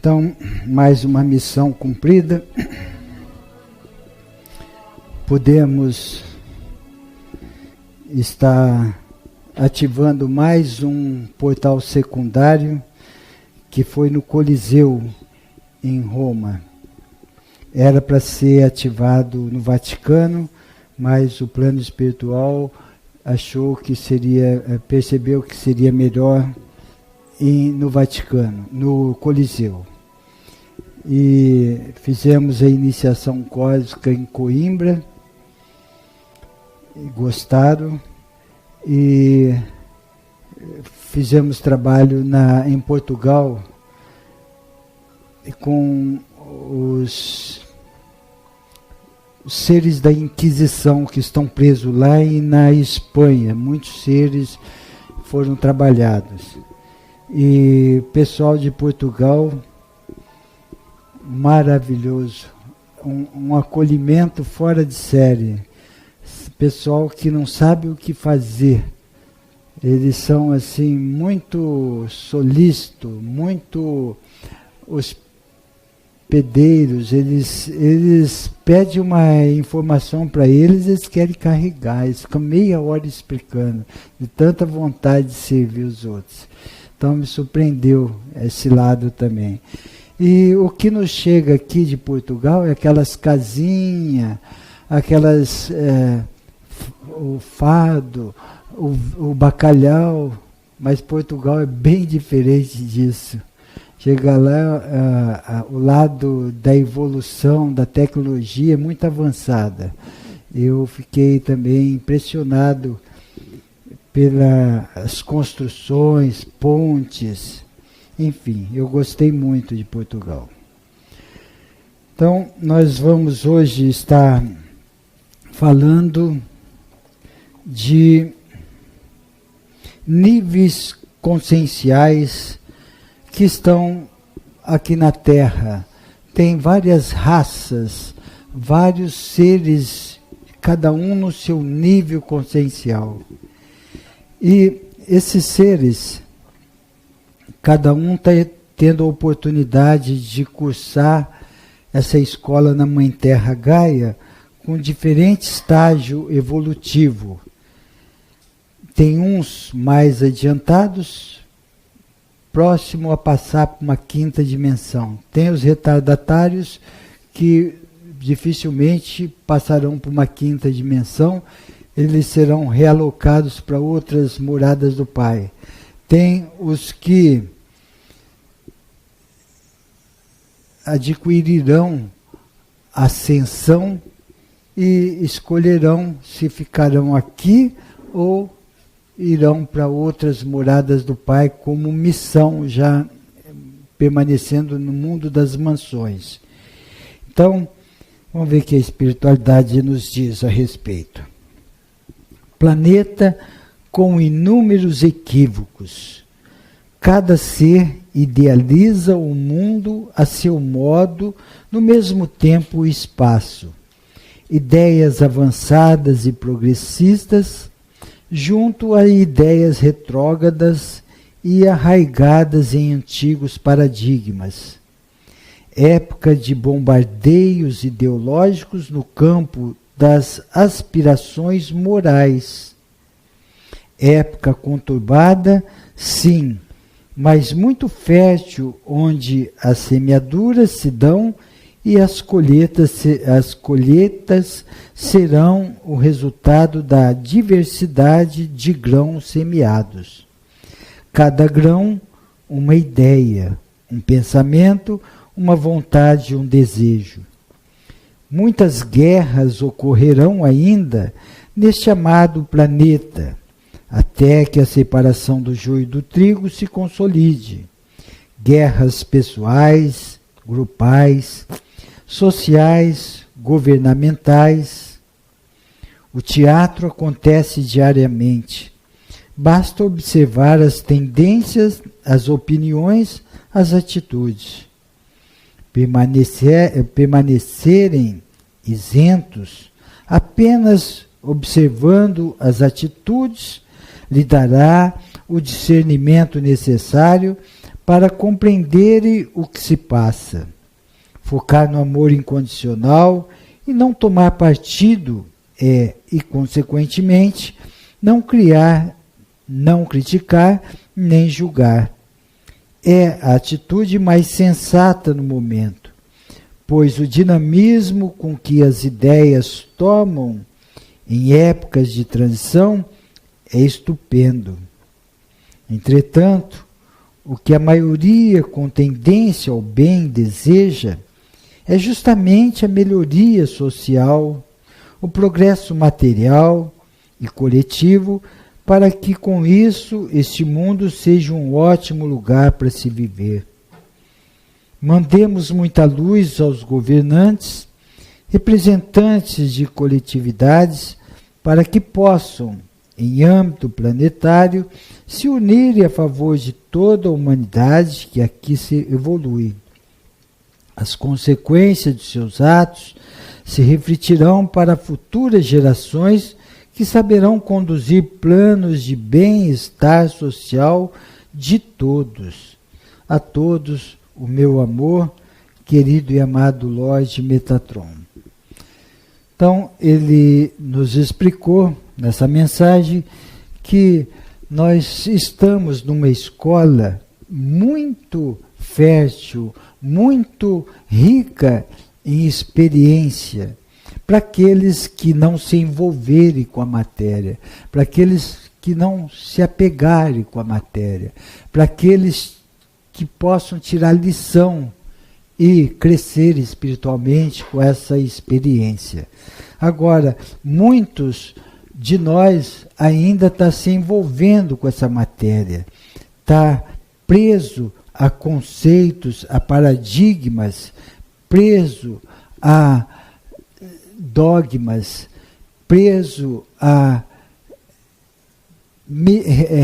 Então, mais uma missão cumprida. Podemos estar ativando mais um portal secundário que foi no Coliseu, em Roma. Era para ser ativado no Vaticano, mas o plano espiritual percebeu que seria melhor no Vaticano, no Coliseu. E fizemos a iniciação cósmica em Coimbra, gostaram, e fizemos trabalho em Portugal com os seres da Inquisição que estão presos lá, e na Espanha muitos seres foram trabalhados. E pessoal de Portugal, maravilhoso, um acolhimento fora de série. Pessoal que não sabe o que fazer. Eles são assim muito solícitos, muito hospedeiros. Eles pedem uma informação para eles querem carregar. Eles ficam meia hora explicando, de tanta vontade de servir os outros. Então me surpreendeu esse lado também. E o que nos chega aqui de Portugal é aquelas casinhas, o fado, o bacalhau, mas Portugal é bem diferente disso. Chega lá, o lado da evolução, da tecnologia é muito avançada. Eu fiquei também impressionado pelas construções, pontes, enfim, eu gostei muito de Portugal. Então, nós vamos hoje estar falando de níveis conscienciais que estão aqui na Terra. Tem várias raças, vários seres, cada um no seu nível consciencial. E esses seres, cada um está tendo a oportunidade de cursar essa escola na Mãe Terra Gaia com diferente estágio evolutivo. Tem uns mais adiantados, próximo a passar para uma quinta dimensão. Tem os retardatários que dificilmente passarão para uma quinta dimensão, eles serão realocados para outras moradas do Pai. Tem os que adquirirão ascensão e escolherão se ficarão aqui ou irão para outras moradas do Pai como missão, já permanecendo no mundo das mansões. Então, vamos ver o que a espiritualidade nos diz a respeito. Planeta com inúmeros equívocos. Cada ser idealiza o mundo a seu modo, no mesmo tempo e espaço. Ideias avançadas e progressistas, junto a ideias retrógradas e arraigadas em antigos paradigmas. Época de bombardeios ideológicos no campo das aspirações morais. Época conturbada, sim, mas muito fértil, onde as semeaduras se dão e as colheitas serão o resultado da diversidade de grãos semeados. Cada grão, uma ideia, um pensamento, uma vontade, um desejo. Muitas guerras ocorrerão ainda neste amado planeta, até que a separação do joio e do trigo se consolide. Guerras pessoais, grupais, sociais, governamentais. O teatro acontece diariamente. Basta observar as tendências, as opiniões, as atitudes. Permanecerem isentos, apenas observando as atitudes, lhe dará o discernimento necessário para compreenderem o que se passa, focar no amor incondicional e não tomar partido e, consequentemente, não criar, não criticar, nem julgar. É a atitude mais sensata no momento, pois o dinamismo com que as ideias tomam em épocas de transição é estupendo. Entretanto, o que a maioria com tendência ao bem deseja é justamente a melhoria social, o progresso material e coletivo, para que com isso este mundo seja um ótimo lugar para se viver. Mandemos muita luz aos governantes, representantes de coletividades, para que possam, em âmbito planetário, se unirem a favor de toda a humanidade que aqui se evolui. As consequências de seus atos se refletirão para futuras gerações que saberão conduzir planos de bem-estar social de todos. A todos o meu amor, querido e amado Lorde Metatron. Então, ele nos explicou nessa mensagem que nós estamos numa escola muito fértil, muito rica em experiência, para aqueles que não se envolverem com a matéria, para aqueles que não se apegarem com a matéria, para aqueles que possam tirar lição e crescer espiritualmente com essa experiência. Agora, muitos de nós ainda estão se envolvendo com essa matéria, está preso a conceitos, a paradigmas, preso a dogmas, preso a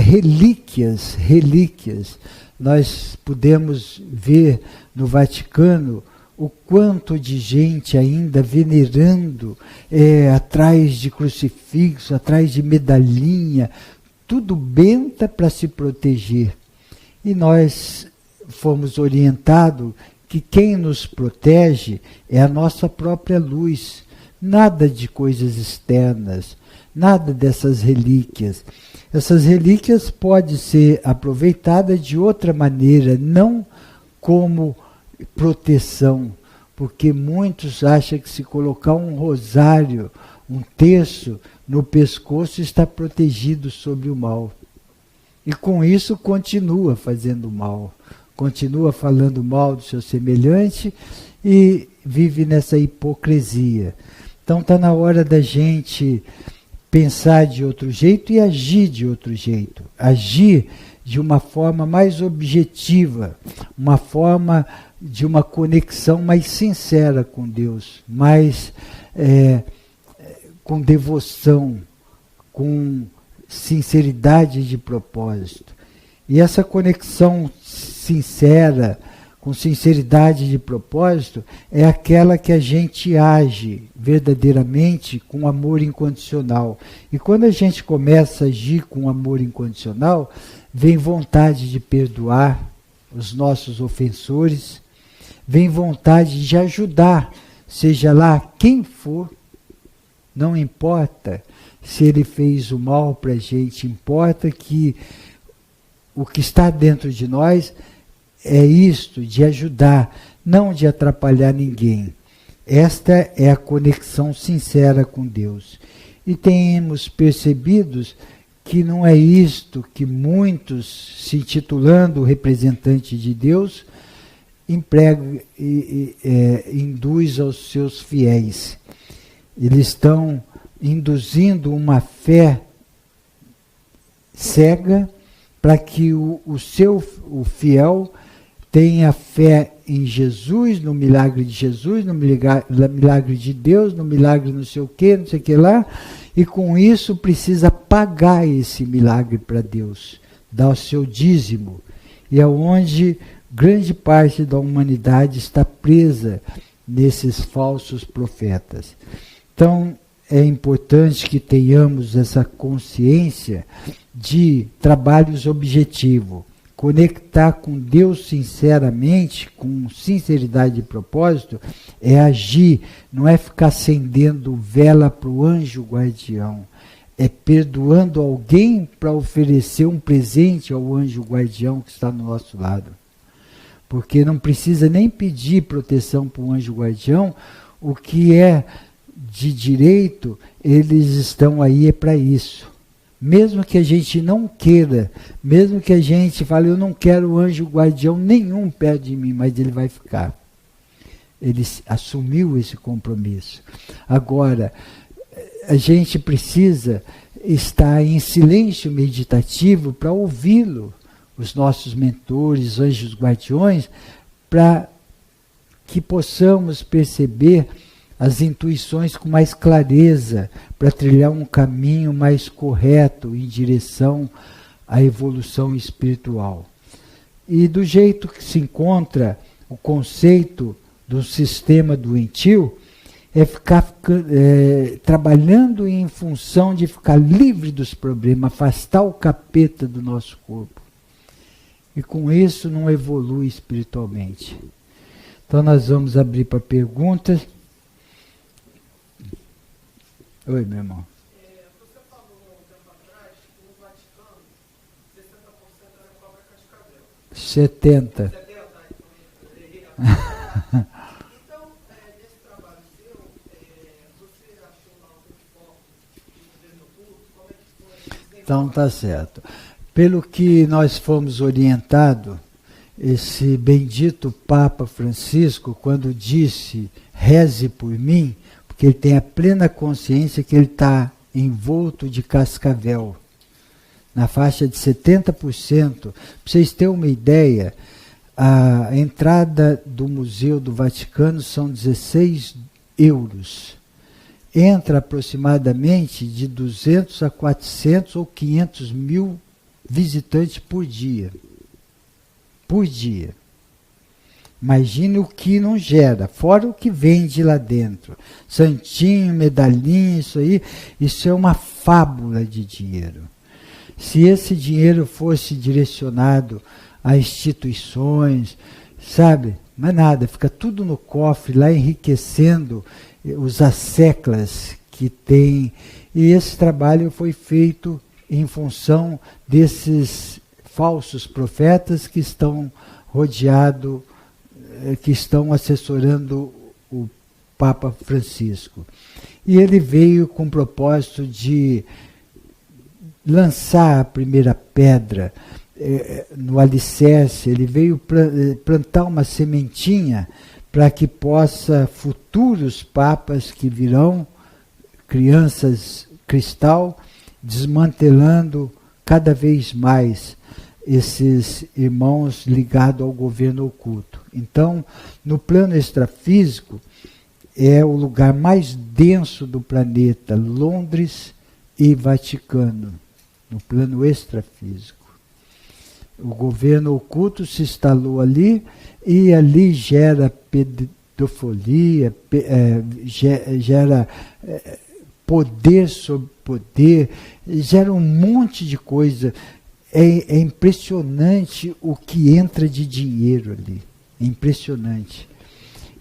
relíquias. Nós podemos ver no Vaticano o quanto de gente ainda venerando atrás de crucifixo, atrás de medalhinha, tudo benta para se proteger. E nós fomos orientados que quem nos protege é a nossa própria luz, nada de coisas externas, nada dessas relíquias. Essas relíquias podem ser aproveitadas de outra maneira, não como proteção, porque muitos acham que se colocar um rosário, um terço no pescoço está protegido sobre o mal. E com isso continua fazendo mal, continua falando mal do seu semelhante e vive nessa hipocrisia. Então está na hora da gente pensar de outro jeito e agir de outro jeito. Agir de uma forma mais objetiva, uma forma de uma conexão mais sincera com Deus, mais com devoção, com sinceridade de propósito. E essa conexão sincera, com sinceridade de propósito, é aquela que a gente age verdadeiramente com amor incondicional. E quando a gente começa a agir com amor incondicional, vem vontade de perdoar os nossos ofensores, vem vontade de ajudar, seja lá quem for, não importa se ele fez o mal para a gente, importa que o que está dentro de nós é isto, de ajudar, não de atrapalhar ninguém. Esta é a conexão sincera com Deus. E temos percebido que não é isto que muitos, se intitulando representante de Deus, induz aos seus fiéis. Eles estão induzindo uma fé cega para que o fiel tenha fé em Jesus, no milagre de Jesus, no milagre de Deus, no milagre não sei o que lá, e com isso precisa pagar esse milagre para Deus, dar o seu dízimo. E é onde grande parte da humanidade está presa nesses falsos profetas. Então, é importante que tenhamos essa consciência de trabalhos objetivos. Conectar com Deus sinceramente, com sinceridade de propósito, é agir, não é ficar acendendo vela para o anjo guardião. É perdoando alguém para oferecer um presente ao anjo guardião que está no nosso lado. Porque não precisa nem pedir proteção para o anjo guardião, o que é de direito, eles estão aí para isso. Mesmo que a gente não queira, mesmo que a gente fale, eu não quero anjo guardião nenhum perto de mim, mas ele vai ficar. Ele assumiu esse compromisso. Agora, a gente precisa estar em silêncio meditativo para ouvi-lo, os nossos mentores, anjos guardiões, para que possamos perceber as intuições com mais clareza, para trilhar um caminho mais correto em direção à evolução espiritual. E do jeito que se encontra o conceito do sistema doentio, é ficar trabalhando em função de ficar livre dos problemas, afastar o capeta do nosso corpo. E com isso não evolui espiritualmente. Então nós vamos abrir para perguntas. Oi, meu irmão. Você falou um tempo atrás que no Vaticano 60% era cobra cascavel. 70. 70, então, nesse trabalho seu, você achou lá algum foco no culto? Como é que foi? Então tá certo. Pelo que nós fomos orientados, esse bendito Papa Francisco, quando disse, reze por mim, porque ele tem a plena consciência que ele está envolto de cascavel, na faixa de 70%. Para vocês terem uma ideia, a entrada do Museu do Vaticano são 16 euros. Entra aproximadamente de 200 a 400 ou 500 mil visitantes por dia. Por dia. Imagine o que não gera, fora o que vende lá dentro. Santinho, medalhinha, isso é uma fábula de dinheiro. Se esse dinheiro fosse direcionado a instituições, sabe? Mas nada, fica tudo no cofre, lá enriquecendo os asseclas que tem. E esse trabalho foi feito em função desses falsos profetas que estão rodeados, que estão assessorando o Papa Francisco. E ele veio com o propósito de lançar a primeira pedra no alicerce, ele veio plantar uma sementinha para que possa futuros papas que virão, crianças cristal, desmantelando cada vez mais esses irmãos ligados ao governo oculto. Então, no plano extrafísico, é o lugar mais denso do planeta, Londres e Vaticano, no plano extrafísico. O governo oculto se instalou ali e ali gera pedofilia, gera poder sobre poder, gera um monte de coisa. É impressionante o que entra de dinheiro ali. É impressionante.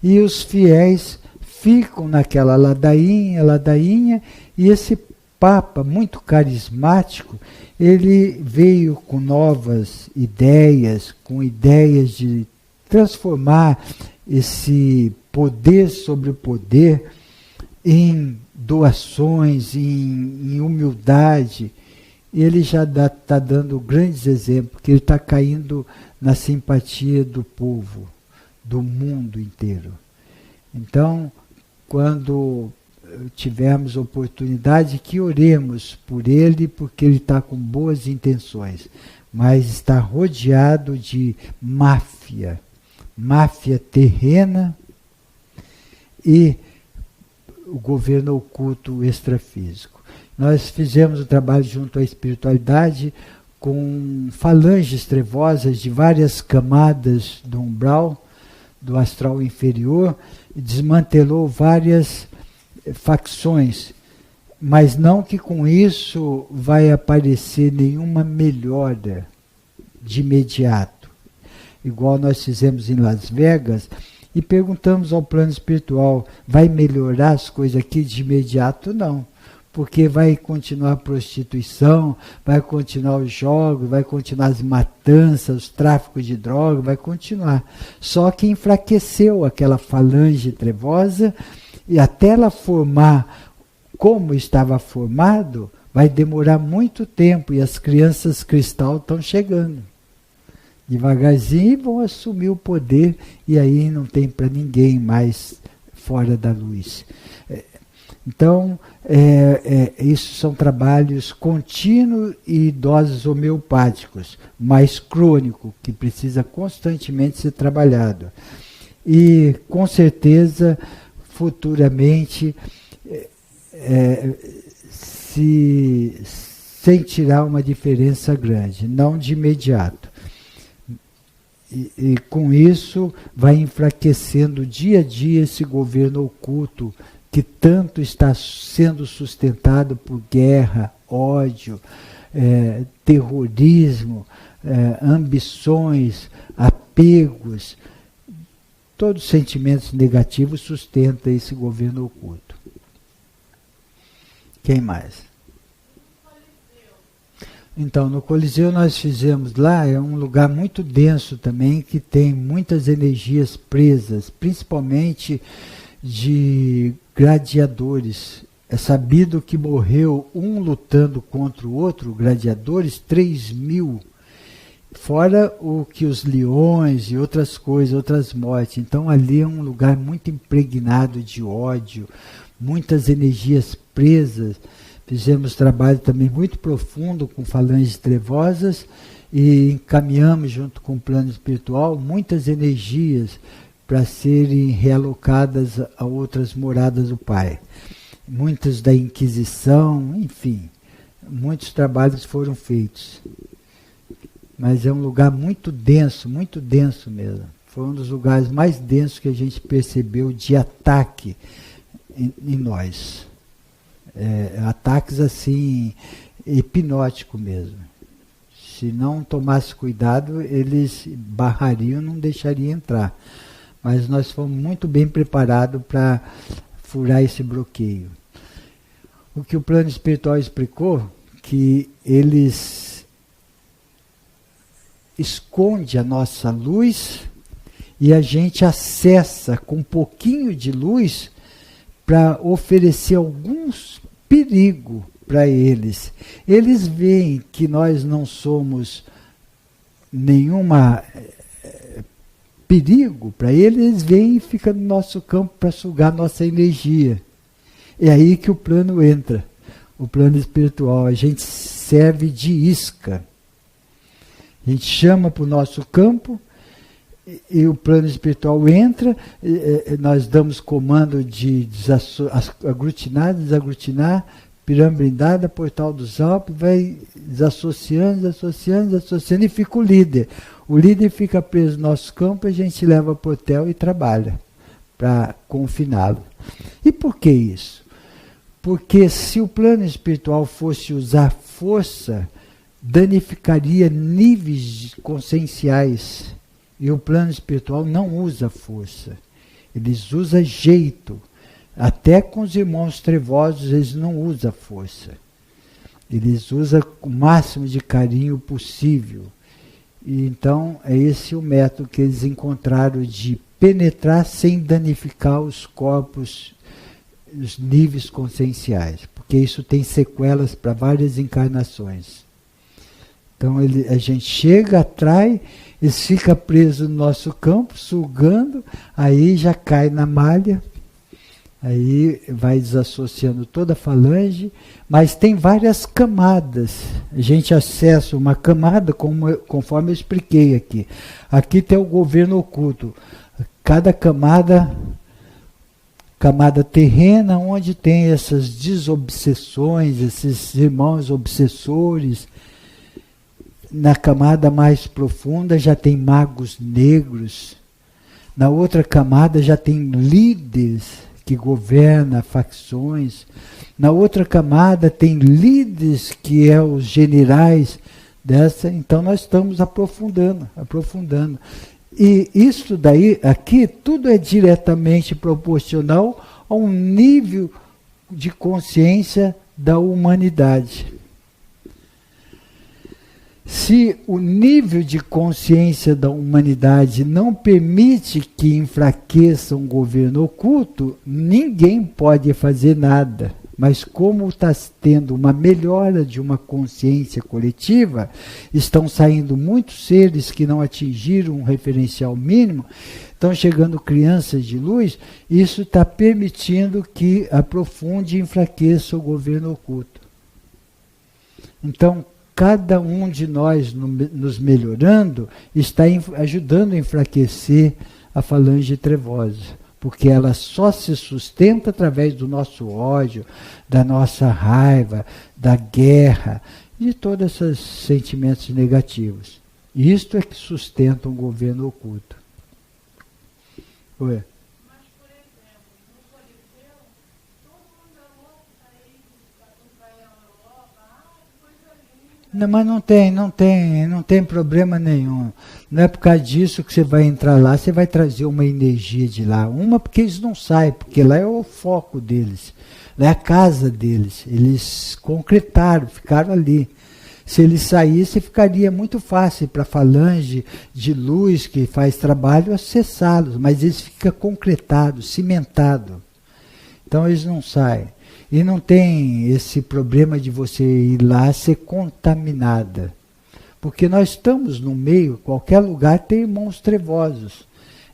E os fiéis ficam naquela ladainha, e esse Papa, muito carismático, ele veio com novas ideias, com ideias de transformar esse poder sobre o poder em doações, em humildade. E ele já está dando grandes exemplos, que ele está caindo na simpatia do povo, do mundo inteiro. Então, quando tivermos oportunidade, que oremos por ele, porque ele está com boas intenções, mas está rodeado de máfia terrena e o governo oculto extrafísico. Nós fizemos o trabalho junto à espiritualidade com falanges trevosas de várias camadas do umbral, do astral inferior, e desmantelou várias facções, mas não que com isso vai aparecer nenhuma melhora de imediato. Igual nós fizemos em Las Vegas, e perguntamos ao plano espiritual, vai melhorar as coisas aqui de imediato? Não. Porque vai continuar a prostituição, vai continuar os jogos, vai continuar as matanças, os tráficos de droga, vai continuar. Só que enfraqueceu aquela falange trevosa, e até ela formar como estava formado, vai demorar muito tempo, e as crianças cristal estão chegando. Devagarzinho vão assumir o poder, e aí não tem para ninguém mais fora da luz. Então, isso são trabalhos contínuos e doses homeopáticos, mais crônico, que precisa constantemente ser trabalhado. E, com certeza, futuramente, se sentirá uma diferença grande, não de imediato. E com isso, vai enfraquecendo dia a dia esse governo oculto, que tanto está sendo sustentado por guerra, ódio, terrorismo, ambições, apegos. Todos os sentimentos negativos sustentam esse governo oculto. Quem mais? Então, no Coliseu nós fizemos lá, é um lugar muito denso também, que tem muitas energias presas, principalmente de gladiadores. É sabido que morreu um lutando contra o outro, gladiadores, 3.000. Fora o que os leões e outras coisas, outras mortes. Então ali é um lugar muito impregnado de ódio, muitas energias presas. Fizemos trabalho também muito profundo com falanges trevosas e encaminhamos junto com o plano espiritual muitas energias para serem realocadas a outras moradas do Pai. Muitas da Inquisição, enfim, muitos trabalhos foram feitos. Mas é um lugar muito denso mesmo. Foi um dos lugares mais densos que a gente percebeu de ataque em nós. Ataques assim, hipnóticos mesmo. Se não tomasse cuidado, eles barrariam, não deixariam entrar. Mas nós fomos muito bem preparados para furar esse bloqueio. O que o plano espiritual explicou, que eles esconde a nossa luz e a gente acessa com um pouquinho de luz para oferecer alguns perigos para eles. Eles veem que nós não somos nenhuma perigo para eles, eles vêm e ficam no nosso campo para sugar nossa energia. É aí que o plano entra, o plano espiritual. A gente serve de isca. A gente chama para o nosso campo e o plano espiritual entra, nós damos comando de aglutinar, desaglutinar, pirâmide blindada, portal dos Alpes, vai desassociando e fica o líder. O líder fica preso no nosso campo, a gente leva para o hotel e trabalha para confiná-lo. E por que isso? Porque se o plano espiritual fosse usar força, danificaria níveis conscienciais. E o plano espiritual não usa força. Eles usam jeito. Até com os irmãos trevosos, eles não usam força. Eles usam o máximo de carinho possível. E então, é esse o método que eles encontraram de penetrar sem danificar os corpos, os níveis conscienciais. Porque isso tem sequelas para várias encarnações. Então, a gente chega, atrai, eles ficam presos no nosso campo, sugando, aí já cai na malha, aí vai desassociando toda a falange, mas tem várias camadas. A gente acessa uma camada, conforme eu expliquei aqui. Aqui tem o governo oculto. Cada camada terrena, onde tem essas desobsessões, esses irmãos obsessores. Na camada mais profunda já tem magos negros. Na outra camada já tem líderes que governam facções. Na outra camada tem líderes que é os generais Então nós estamos aprofundando. E isso daí, aqui, tudo é diretamente proporcional a um nível de consciência da humanidade. Se o nível de consciência da humanidade não permite que enfraqueça um governo oculto, ninguém pode fazer nada. Mas como está tendo uma melhora de uma consciência coletiva, estão saindo muitos seres que não atingiram um referencial mínimo, estão chegando crianças de luz, isso está permitindo que aprofunde e enfraqueça o governo oculto. Então, cada um de nós nos melhorando está ajudando a enfraquecer a falange trevosa, porque ela só se sustenta através do nosso ódio, da nossa raiva, da guerra, de todos esses sentimentos negativos. Isto é que sustenta um governo oculto. Ué. Não, mas não tem problema nenhum. Não é por causa disso que você vai entrar lá, você vai trazer uma energia de lá. Uma, porque eles não saem, porque lá é o foco deles. Lá é a casa deles. Eles concretaram, ficaram ali. Se eles saíssem, ficaria muito fácil para a falange de luz que faz trabalho acessá-los, mas eles ficam concretados, cimentados. Então eles não saem. E não tem esse problema de você ir lá ser contaminada. Porque nós estamos no meio, qualquer lugar tem irmãos trevosos.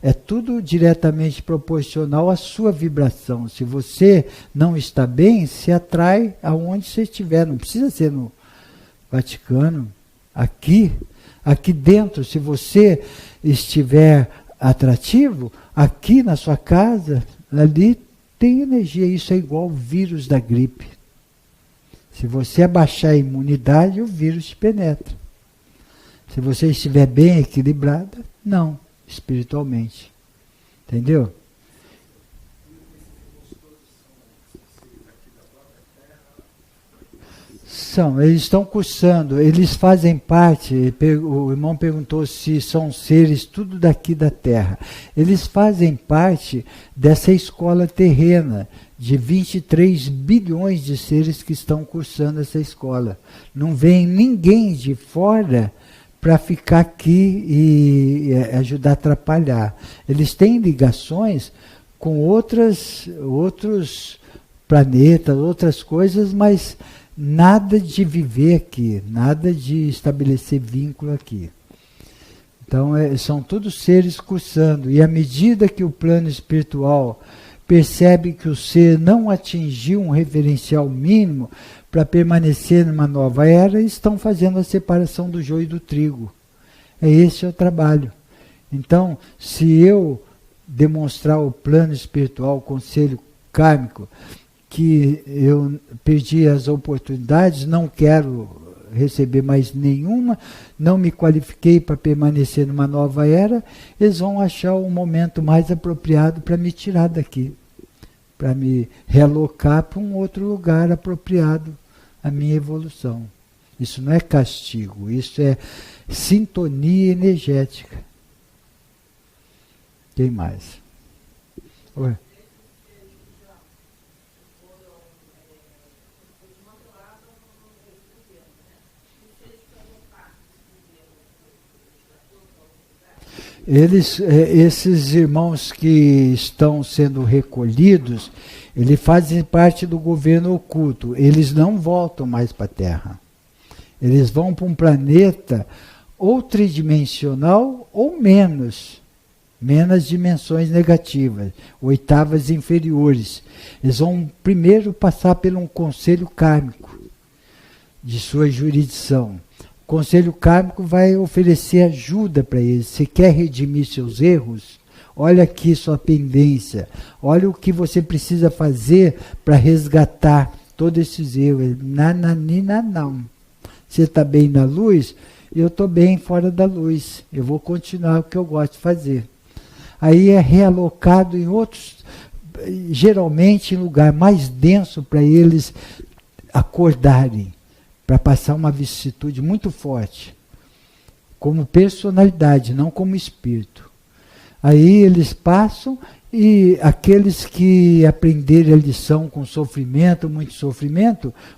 É tudo diretamente proporcional à sua vibração. Se você não está bem, se atrai aonde você estiver. Não precisa ser no Vaticano. Aqui dentro, se você estiver atrativo, aqui na sua casa, ali tem energia. Isso é igual ao vírus da gripe. Se você abaixar a imunidade, o vírus te penetra. Se você estiver bem equilibrada, não, espiritualmente. Entendeu? Eles estão cursando, eles fazem parte, o irmão perguntou se são seres tudo daqui da Terra. Eles fazem parte dessa escola terrena, de 23 bilhões de seres que estão cursando essa escola. Não vem ninguém de fora para ficar aqui e ajudar a atrapalhar. Eles têm ligações com outros planetas, outras coisas, mas nada de viver aqui, nada de estabelecer vínculo aqui. Então, são todos seres cursando. E à medida que o plano espiritual percebe que o ser não atingiu um referencial mínimo para permanecer numa nova era, estão fazendo a separação do joio e do trigo. Esse é o trabalho. Então, se eu demonstrar o plano espiritual, o conselho kármico, que eu perdi as oportunidades, não quero receber mais nenhuma, não me qualifiquei para permanecer numa nova era, eles vão achar o momento mais apropriado para me tirar daqui, para me realocar para um outro lugar apropriado à minha evolução. Isso não é castigo, isso é sintonia energética. Quem mais? Oi. Esses irmãos que estão sendo recolhidos, eles fazem parte do governo oculto. Eles não voltam mais para a Terra. Eles vão para um planeta ou tridimensional ou menos dimensões negativas, oitavas inferiores. Eles vão primeiro passar por um conselho kármico de sua jurisdição. O conselho kármico vai oferecer ajuda para eles. Você quer redimir seus erros? Olha aqui sua pendência. Olha o que você precisa fazer para resgatar todos esses erros. Nananina, não. Você está bem na luz? Eu estou bem fora da luz. Eu vou continuar o que eu gosto de fazer. Aí é realocado em outros, geralmente em lugar mais denso para eles acordarem, para passar uma vicissitude muito forte, como personalidade, não como espírito. Aí eles passam, e aqueles que aprenderem a lição com sofrimento,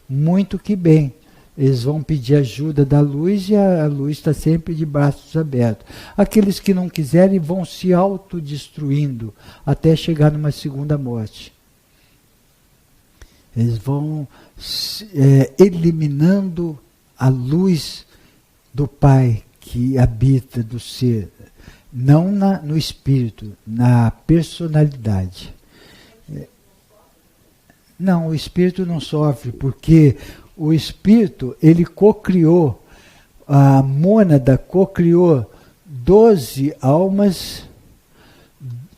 muito que bem. Eles vão pedir ajuda da luz e a luz está sempre de braços abertos. Aqueles que não quiserem vão se autodestruindo até chegar numa segunda morte. Eles vão eliminando a luz do Pai que habita do ser, não no espírito, na personalidade. Não, o espírito não sofre, porque o espírito, ele cocriou, a mônada cocriou 12 almas,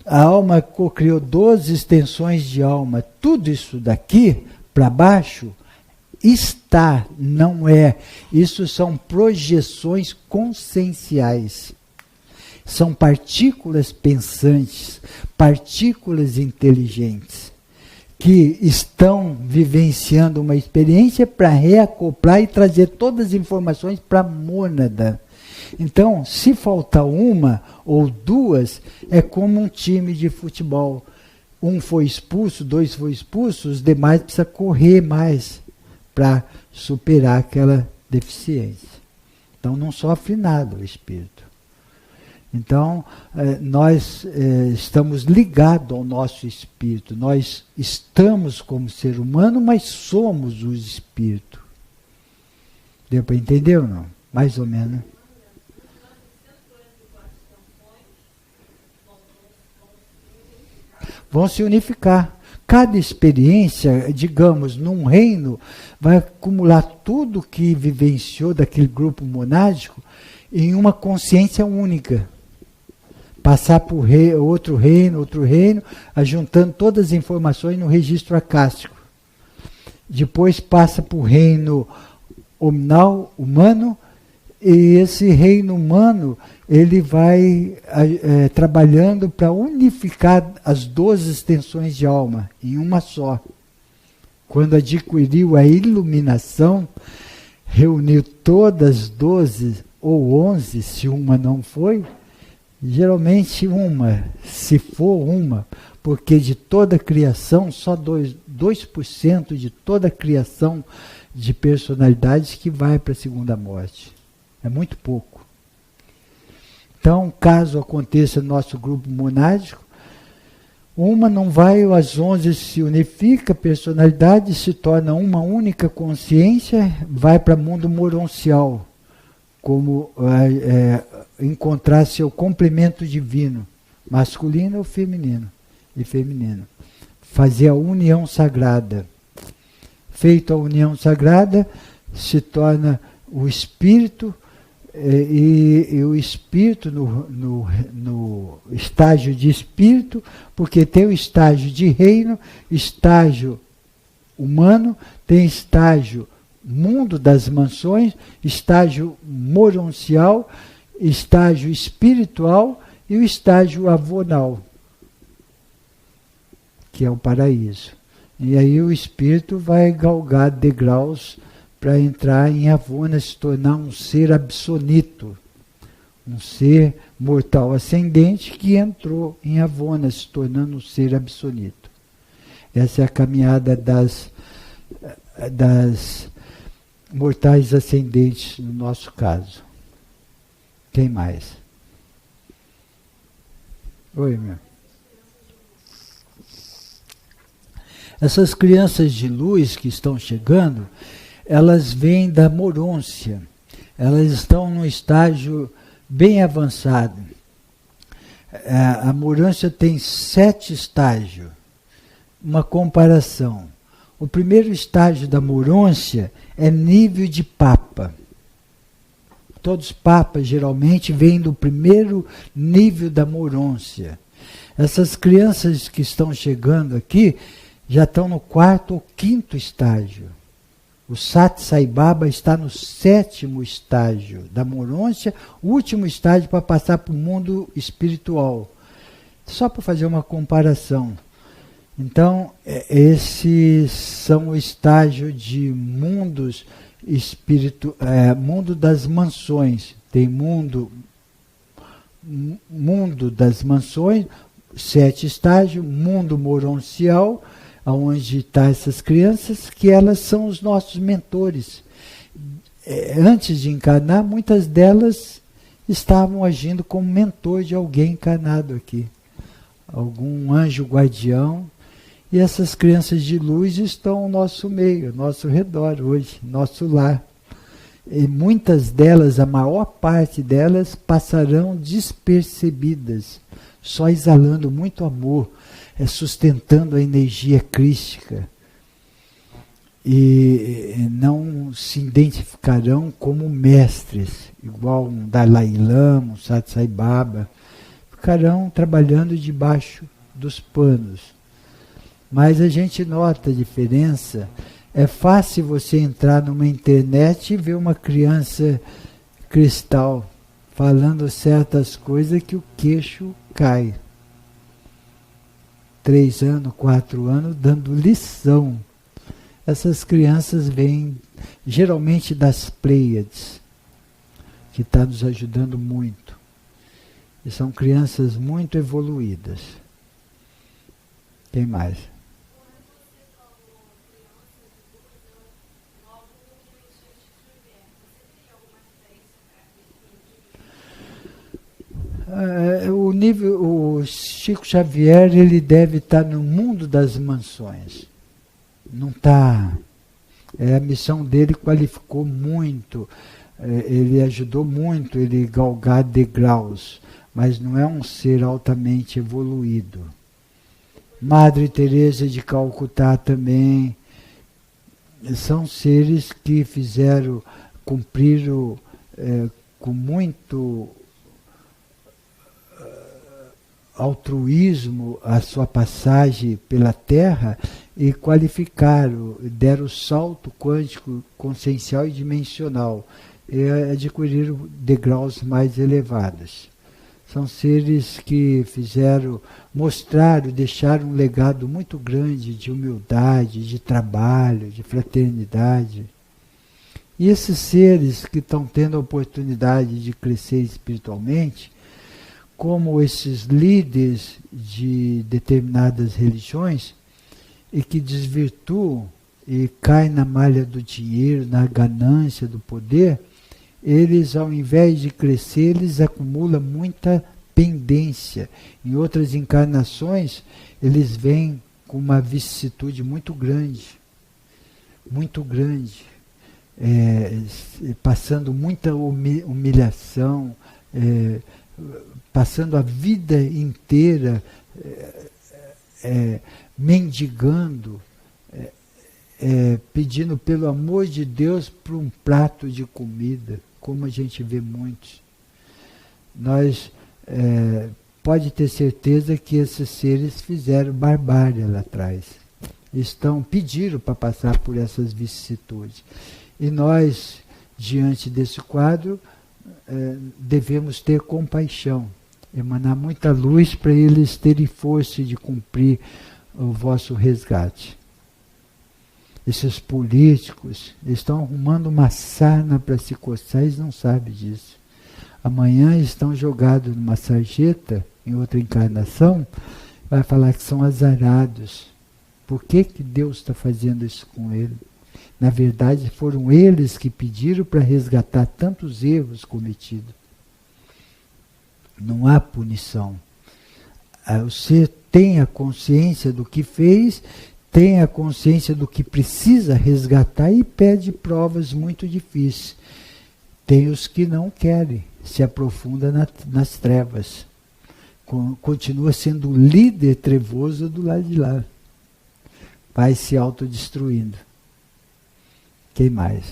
a alma cocriou 12 extensões de alma. Tudo isso daqui para baixo está, não é. Isso são projeções conscienciais. São partículas pensantes, partículas inteligentes, que estão vivenciando uma experiência para reacoplar e trazer todas as informações para a mônada. Então, se faltar uma ou duas, é como um time de futebol. Um foi expulso, 2 foi expulso, os demais precisam correr mais para superar aquela deficiência. Então, não sofre nada o espírito. Então, nós estamos ligados ao nosso espírito. Nós estamos como ser humano, mas somos o espírito. Deu para entender ou não? Mais ou menos. Vão se unificar. Cada experiência, digamos, num reino, vai acumular tudo que vivenciou daquele grupo monádico em uma consciência única. Passar por outro reino, ajuntando todas as informações no registro acástico. Depois passa para o reino hominal, humano, e esse reino humano, ele vai trabalhando para unificar as 12 extensões de alma em uma só. Quando adquiriu a iluminação, reuniu todas as 12 ou 11, se uma não foi, geralmente uma, se for uma, porque de toda a criação, só 2% de toda a criação de personalidades que vai para a segunda morte. É muito pouco. Então, caso aconteça no nosso grupo monádico, uma não vai, as 11 se unifica, a personalidade se torna uma única consciência, vai para o mundo moroncial, como encontrar seu complemento divino, masculino ou feminino, e feminino. Fazer a união sagrada. Feito a união sagrada, se torna o espírito, e o espírito no estágio de espírito, porque tem o estágio de reino, estágio humano, tem estágio mundo das mansões, estágio moroncial, estágio espiritual e o estágio avonal, que é o paraíso. E aí o espírito vai galgar degraus para entrar em Avona, se tornar um ser absonito, um ser mortal ascendente que entrou em Avona, se tornando um ser absonito. Essa é a caminhada das mortais ascendentes no nosso caso. Quem mais? Oi, meu. Essas crianças de luz que estão chegando, elas vêm da morôncia. Elas estão num estágio bem avançado. A morôncia tem 7 estágios. Uma comparação. O primeiro estágio da morôncia é nível de papa. Todos os papas geralmente vêm do primeiro nível da morôncia. Essas crianças que estão chegando aqui já estão no 4º ou 5º estágio. O Sat Sai Baba está no 7º estágio da morôncia, último estágio para passar para o mundo espiritual. Só para fazer uma comparação. Então, esses são o estágio de mundos mundo das mansões. Tem mundo das mansões, 7 estágios, mundo moroncial, onde estão essas crianças, que elas são os nossos mentores. Antes de encarnar, muitas delas estavam agindo como mentor de alguém encarnado aqui. Algum anjo guardião. E essas crianças de luz estão ao nosso meio, ao nosso redor hoje, nosso lar. E muitas delas, a maior parte delas, passarão despercebidas, só exalando muito amor, sustentando a energia crística. E não se identificarão como mestres, igual um Dalai Lama, um Sat Sai Baba. Ficarão trabalhando debaixo dos panos. Mas a gente nota a diferença. É fácil você entrar numa internet e ver uma criança cristal falando certas coisas que o queixo cai. 3 anos, 4 anos, dando lição. Essas crianças vêm geralmente das Pleiades, que está nos ajudando muito. E são crianças muito evoluídas. Quem mais? O Chico Xavier, ele deve estar no mundo das mansões. Não está. A missão dele qualificou muito, ele ajudou muito ele galgar degraus, mas não é um ser altamente evoluído. Madre Teresa de Calcutá também, são seres que cumpriram com muito altruísmo a sua passagem pela Terra e qualificaram, deram o salto quântico, consciencial e dimensional e adquiriram degraus mais elevados. São seres que mostraram, deixaram um legado muito grande de humildade, de trabalho, de fraternidade. E esses seres que estão tendo a oportunidade de crescer espiritualmente, como esses líderes de determinadas religiões, e que desvirtuam e caem na malha do dinheiro, na ganância do poder, eles, ao invés de crescer, eles acumulam muita pendência. Em outras encarnações, eles vêm com uma vicissitude muito grande, passando muita humilhação, passando a vida inteira mendigando, pedindo pelo amor de Deus por um prato de comida, como a gente vê muitos. Nós pode ter certeza que esses seres fizeram barbárie lá atrás. Pediram para passar por essas vicissitudes. E nós, diante desse quadro, devemos ter compaixão, emanar muita luz para eles terem força de cumprir o vosso resgate. Esses políticos estão arrumando uma sarna para se coçar, eles não sabem disso. Amanhã estão jogados numa sarjeta, em outra encarnação, vai falar que são azarados. Por que Deus está fazendo isso com ele? Na verdade, foram eles que pediram para resgatar tantos erros cometidos. Não há punição. Você tem a consciência do que fez, tem a consciência do que precisa resgatar e pede provas muito difíceis. Tem os que não querem, se aprofunda nas trevas. Continua sendo o líder trevoso do lado de lá. Vai se autodestruindo. Quem mais?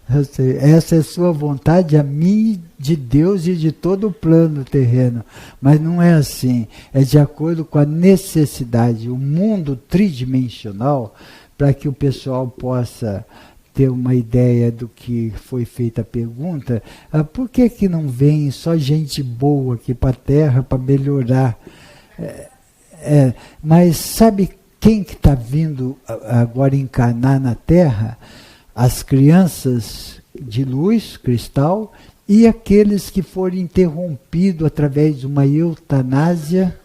Eu sei, essa é sua vontade, a mim, de Deus e de todo o plano terreno. Mas não é assim. É de acordo com a necessidade. O mundo tridimensional, para que o pessoal possa ter uma ideia do que foi feita a pergunta, por que não vem só gente boa aqui para a Terra para melhorar? Mas sabe quem que está vindo agora encarnar na Terra? As crianças de luz, cristal, e aqueles que foram interrompidos através de uma eutanásia,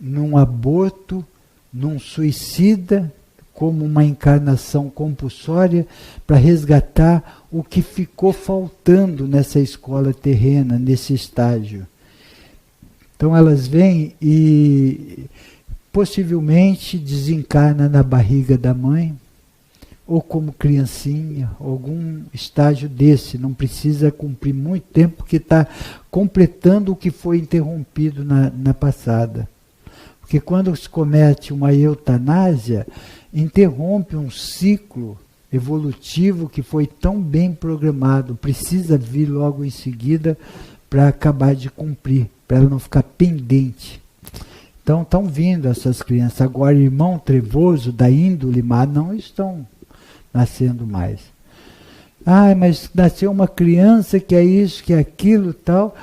num aborto, num suicida, como uma encarnação compulsória, para resgatar o que ficou faltando nessa escola terrena, nesse estágio. Então elas vêm e possivelmente desencarnam na barriga da mãe, ou como criancinha, algum estágio desse. Não precisa cumprir muito tempo, porque está completando o que foi interrompido na passada. Porque quando se comete uma eutanásia, interrompe um ciclo evolutivo que foi tão bem programado. Precisa vir logo em seguida para acabar de cumprir, para ela não ficar pendente. Então estão vindo essas crianças. Agora, irmão trevoso da índole má, não estão nascendo mais. Mas nasceu uma criança que é isso, que é aquilo, tal.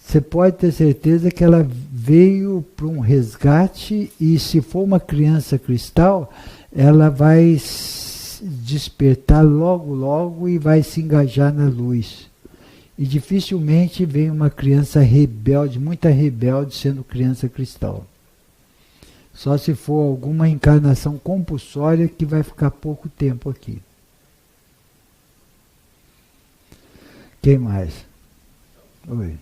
Você pode ter certeza que ela veio para um resgate, e se for uma criança cristal, ela vai despertar logo, logo, e vai se engajar na luz. E dificilmente vem uma criança rebelde, muita rebelde, sendo criança cristal. Só se for alguma encarnação compulsória que vai ficar pouco tempo aqui. Quem mais? Oi.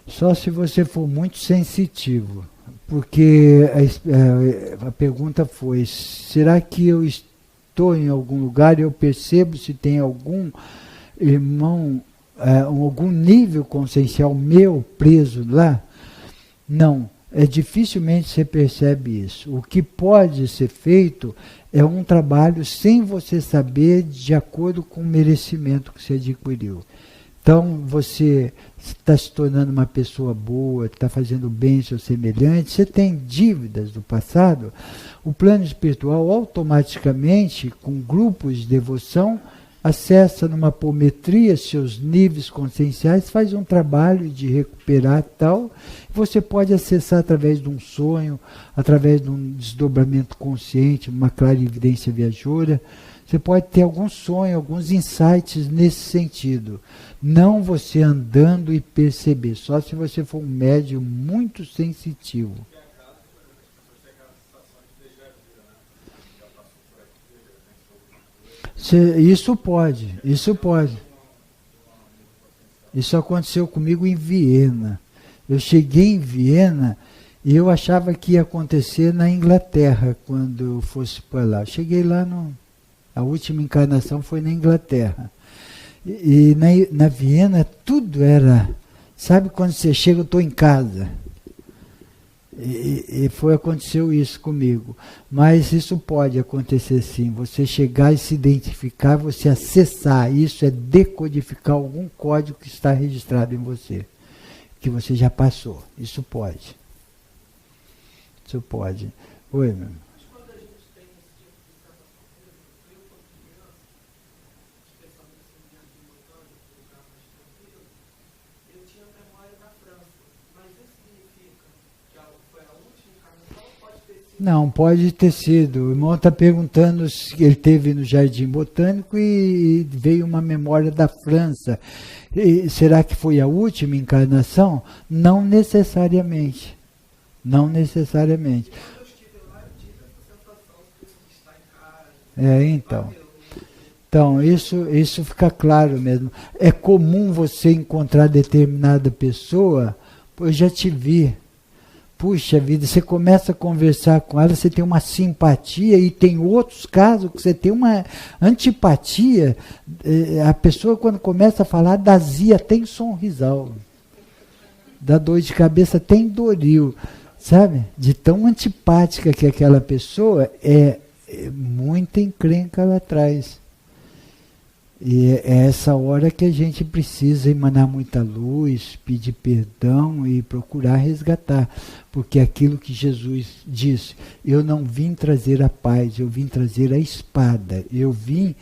Só se você for muito sensitivo. Porque a pergunta foi, será que eu estou em algum lugar e eu percebo se tem algum irmão, algum nível consciencial meu preso lá? Não, dificilmente você percebe isso. O que pode ser feito é um trabalho sem você saber, de acordo com o merecimento que você adquiriu. Então, você está se tornando uma pessoa boa, está fazendo bem ao seu semelhante, você tem dívidas do passado, o plano espiritual automaticamente, com grupos de devoção, acessa numa apometria seus níveis conscienciais, faz um trabalho de recuperar tal. Você pode acessar através de um sonho, através de um desdobramento consciente, uma clarividência viajoura. Você pode ter algum sonho, alguns insights nesse sentido. Não você andando e perceber, só se você for um médium muito sensitivo. Isso pode. Isso aconteceu comigo em Viena. Eu cheguei em Viena e eu achava que ia acontecer na Inglaterra, quando eu fosse para lá. Eu cheguei lá, a última encarnação foi na Inglaterra. E na Viena tudo era, sabe quando você chega, eu estou em casa. Aconteceu isso comigo. Mas isso pode acontecer sim. Você chegar e se identificar, você acessar. Isso é decodificar algum código que está registrado em você, que você já passou. Isso pode. Isso pode. Oi, meu irmão. Não, pode ter sido. O irmão está perguntando se ele esteve no Jardim Botânico e veio uma memória da França. Será que foi a última encarnação? Não necessariamente. Não necessariamente. Então, isso fica claro mesmo. É comum você encontrar determinada pessoa, eu já te vi. Puxa vida, você começa a conversar com ela, você tem uma simpatia, e tem outros casos que você tem uma antipatia. A pessoa, quando começa a falar, dazia até em sorrisal. dá dor de cabeça até em Doril, sabe? De tão antipática que aquela pessoa é muita encrenca lá atrás. E é essa hora que a gente precisa emanar muita luz, pedir perdão e procurar resgatar. Porque aquilo que Jesus disse, eu não vim trazer a paz, eu vim trazer a espada. Eu vim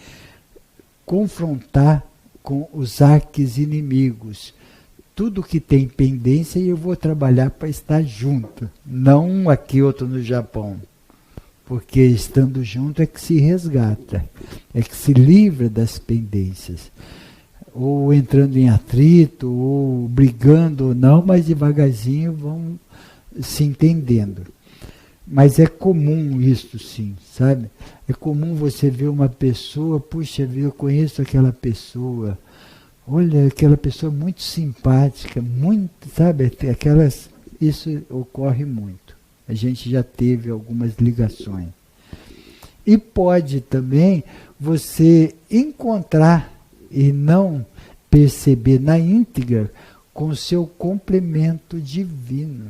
confrontar com os arqui-inimigos. Tudo que tem pendência eu vou trabalhar para estar junto. Não um aqui, outro no Japão. Porque estando junto é que se resgata, é que se livra das pendências. Ou entrando em atrito, ou brigando ou não, mas devagarzinho vão se entendendo. Mas é comum isso sim, sabe? É comum você ver uma pessoa, puxa, eu conheço aquela pessoa, olha, aquela pessoa muito simpática, muito, sabe? Isso ocorre muito. A gente já teve algumas ligações. E pode também você encontrar e não perceber na íntegra com o seu complemento divino.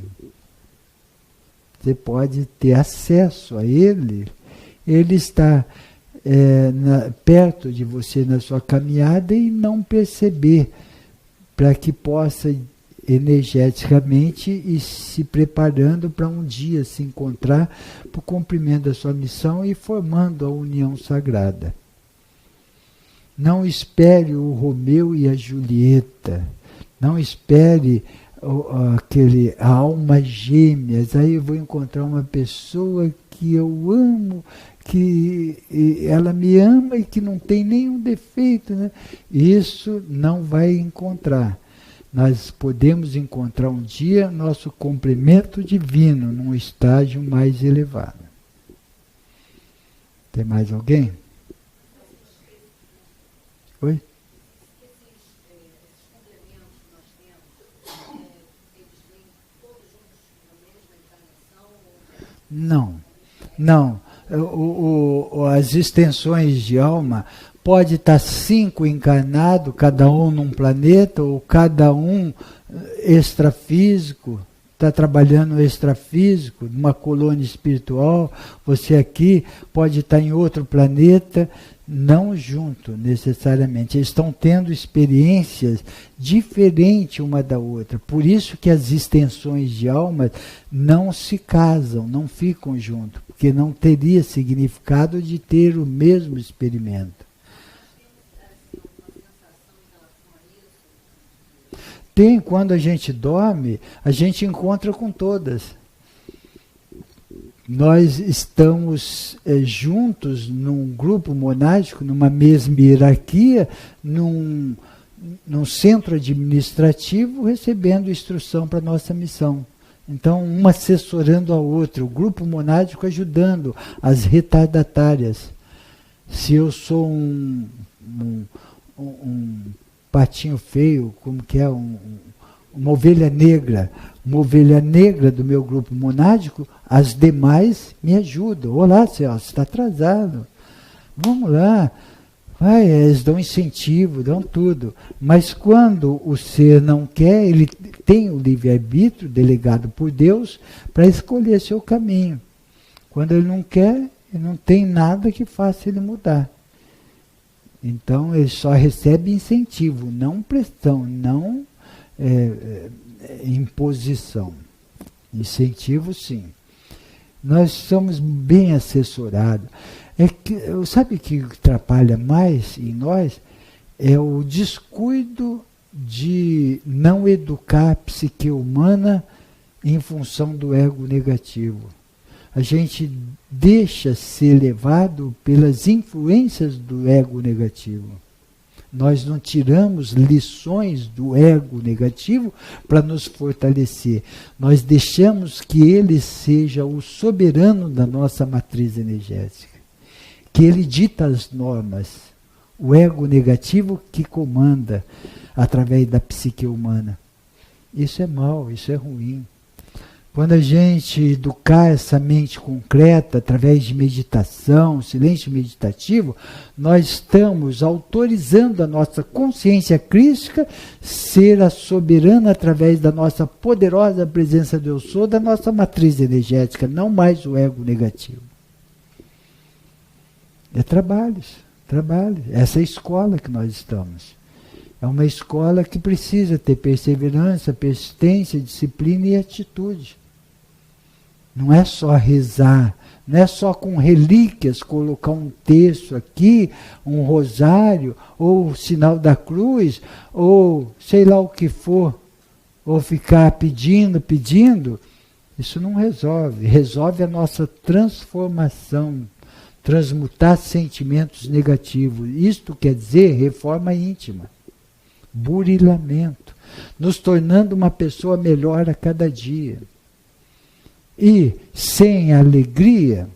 Você pode ter acesso a ele. Ele está perto de você na sua caminhada e não perceber, para que possa energeticamente e se preparando para um dia se encontrar para o cumprimento da sua missão e formando a união sagrada. Não espere o Romeu e a Julieta, não espere a alma gêmeas, aí eu vou encontrar uma pessoa que eu amo, que ela me ama e que não tem nenhum defeito, né? Isso não vai encontrar. Nós podemos encontrar um dia nosso complemento divino num estágio mais elevado. Tem mais alguém? Oi? Esses complementos que nós temos, eles vêm todos juntos na mesma encarnação? Não. As extensões de alma pode estar 5 encarnados, cada um num planeta, ou cada um extrafísico, está trabalhando extrafísico, numa colônia espiritual, você aqui pode estar em outro planeta, não junto necessariamente. Eles estão tendo experiências diferentes uma da outra. Por isso que as extensões de alma não se casam, não ficam juntos, porque não teria significado de ter o mesmo experimento. Tem, quando a gente dorme, a gente encontra com todas. Nós estamos juntos num grupo monástico, numa mesma hierarquia, num centro administrativo, recebendo instrução para a nossa missão. Então, uma assessorando a outra, o grupo monástico ajudando as retardatárias. Se eu sou um patinho feio, como que é, uma ovelha negra do meu grupo monádico, as demais me ajudam. Olá, Celso, está atrasado. Vamos lá. Vai, eles dão incentivo, dão tudo. Mas quando o ser não quer, ele tem o livre-arbítrio delegado por Deus para escolher seu caminho. Quando ele não quer, não tem nada que faça ele mudar. Então, ele só recebe incentivo, não pressão, não imposição. Incentivo, sim. Nós somos bem assessorados. Sabe o que atrapalha mais em nós? É o descuido de não educar a psique humana em função do ego negativo. A gente deixa ser levado pelas influências do ego negativo. Nós não tiramos lições do ego negativo para nos fortalecer. Nós deixamos que ele seja o soberano da nossa matriz energética. Que ele dita as normas. O ego negativo que comanda através da psique humana. Isso é mal, isso é ruim. Quando a gente educar essa mente concreta através de meditação, silêncio meditativo, nós estamos autorizando a nossa consciência crística ser a soberana através da nossa poderosa presença do Eu Sou, da nossa matriz energética, não mais o ego negativo. É trabalho. Essa é a escola que nós estamos. É uma escola que precisa ter perseverança, persistência, disciplina e atitude. Não é só rezar, não é só com relíquias colocar um terço aqui, um rosário, ou o sinal da cruz, ou sei lá o que for, ou ficar pedindo. Isso não resolve. Resolve a nossa transformação, transmutar sentimentos negativos. Isto quer dizer reforma íntima, burilamento, nos tornando uma pessoa melhor a cada dia. E sem a alegria,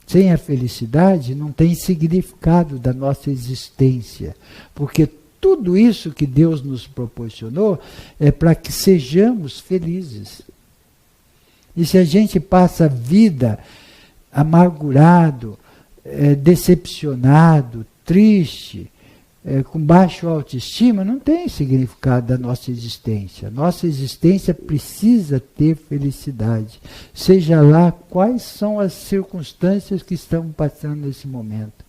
sem a felicidade, não tem significado da nossa existência. Porque tudo isso que Deus nos proporcionou é para que sejamos felizes. E se a gente passa a vida amargurado, decepcionado, triste, com baixa autoestima, não tem significado da nossa existência. Nossa existência precisa ter felicidade. Seja lá quais são as circunstâncias que estamos passando nesse momento.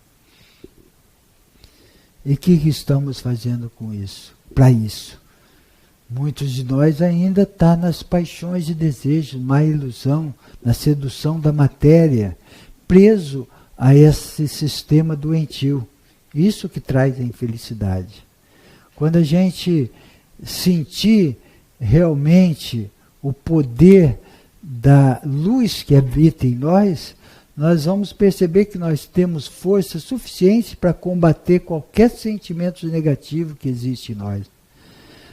E o que estamos fazendo com isso? Para isso. Muitos de nós ainda estão nas paixões e desejos, má ilusão, na sedução da matéria, preso a esse sistema doentio. Isso que traz a infelicidade. Quando a gente sentir realmente o poder da luz que habita em nós, nós vamos perceber que nós temos força suficiente para combater qualquer sentimento negativo que existe em nós.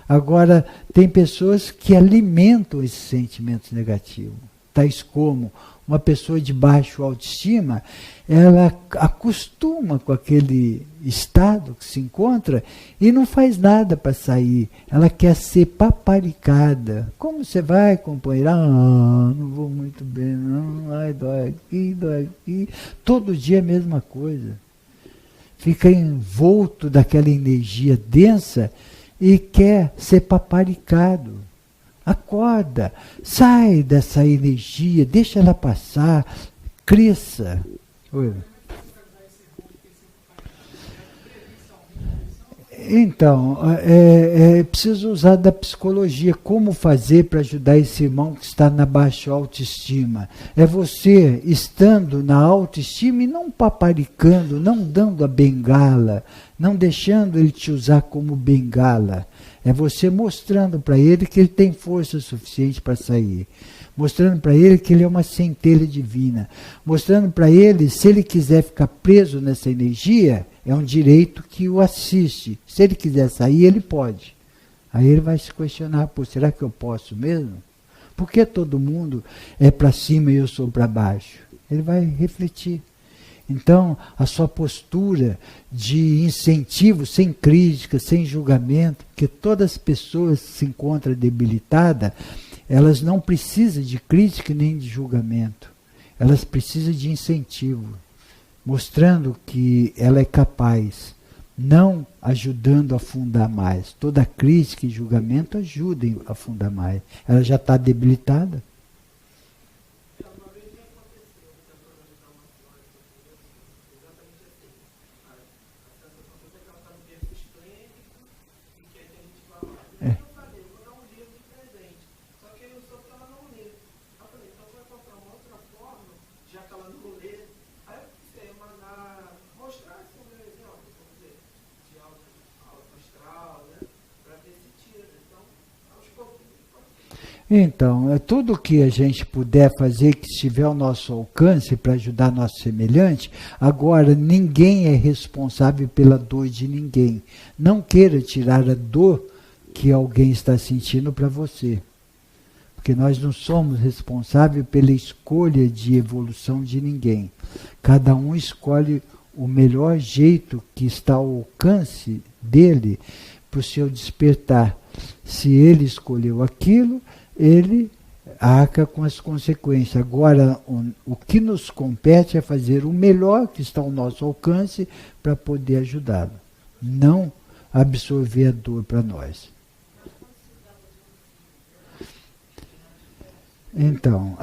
Agora, tem pessoas que alimentam esses sentimentos negativos, tais como uma pessoa de baixa autoestima, ela acostuma com aquele estado que se encontra e não faz nada para sair. Ela quer ser paparicada. Como você vai, companheiro? Não vou muito bem, não. Ai, dói aqui. Todo dia a mesma coisa. Fica envolto daquela energia densa e quer ser paparicado. Acorda, sai dessa energia, deixa ela passar, cresça. Oi. Então, é preciso usar da psicologia. Como fazer para ajudar esse irmão que está na baixa autoestima? É você estando na autoestima e não paparicando, não dando a bengala, não deixando ele te usar como bengala. É você mostrando para ele que ele tem força suficiente para sair. Mostrando para ele que ele é uma centelha divina. Mostrando para ele, se ele quiser ficar preso nessa energia, é um direito que o assiste. Se ele quiser sair, ele pode. Aí ele vai se questionar, será que eu posso mesmo? Por que todo mundo é para cima e eu sou para baixo? Ele vai refletir. Então, a sua postura de incentivo, sem crítica, sem julgamento, porque todas as pessoas que se encontram debilitadas, elas não precisam de crítica nem de julgamento. Elas precisam de incentivo, mostrando que ela é capaz, não ajudando a afundar mais. Toda crítica e julgamento ajudam a afundar mais. Ela já está debilitada. Então, é tudo que a gente puder fazer que estiver ao nosso alcance para ajudar nosso semelhante. Agora, ninguém é responsável pela dor de ninguém. Não queira tirar a dor que alguém está sentindo para você. Porque nós não somos responsáveis pela escolha de evolução de ninguém. Cada um escolhe o melhor jeito que está ao alcance dele para o seu despertar. Se ele escolheu aquilo, ele arca com as consequências. Agora, o que nos compete é fazer o melhor que está ao nosso alcance para poder ajudá-lo. Não absorver a dor para nós. Então,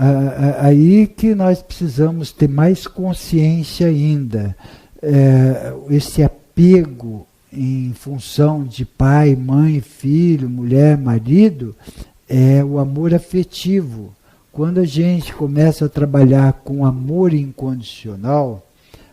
aí que nós precisamos ter mais consciência ainda. Esse apego em função de pai, mãe, filho, mulher, marido, é o amor afetivo. Quando a gente começa a trabalhar com amor incondicional,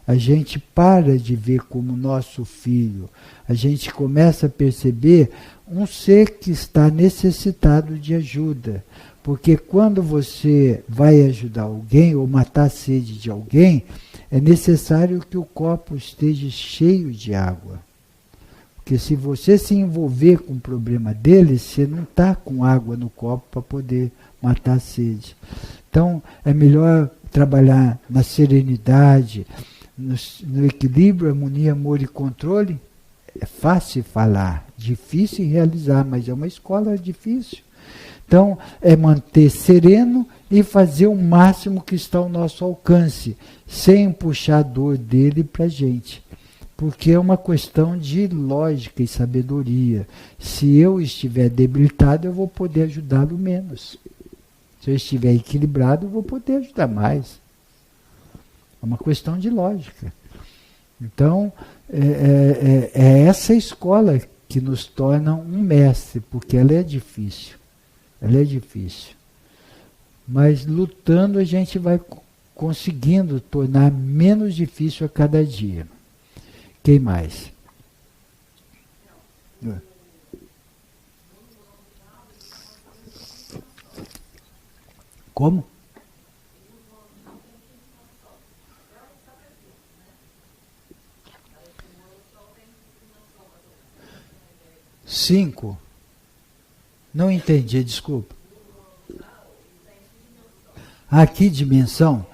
a gente para de ver como nosso filho. A gente começa a perceber um ser que está necessitado de ajuda. Porque quando você vai ajudar alguém ou matar a sede de alguém, é necessário que o copo esteja cheio de água. Porque se você se envolver com o problema dele, você não está com água no copo para poder matar a sede. Então, é melhor trabalhar na serenidade, no equilíbrio, harmonia, amor e controle. É fácil falar, difícil realizar, mas é uma escola difícil. Então, é manter sereno e fazer o máximo que está ao nosso alcance, sem puxar a dor dele para a gente. Porque é uma questão de lógica e sabedoria. Se eu estiver debilitado, eu vou poder ajudá-lo menos. Se eu estiver equilibrado, eu vou poder ajudar mais. É uma questão de lógica. Então, é essa escola que nos torna um mestre, porque ela é difícil. Ela é difícil. Mas lutando a gente vai conseguindo tornar menos difícil a cada dia. Quem mais? Como? Cinco? Não entendi, desculpa. Que dimensão?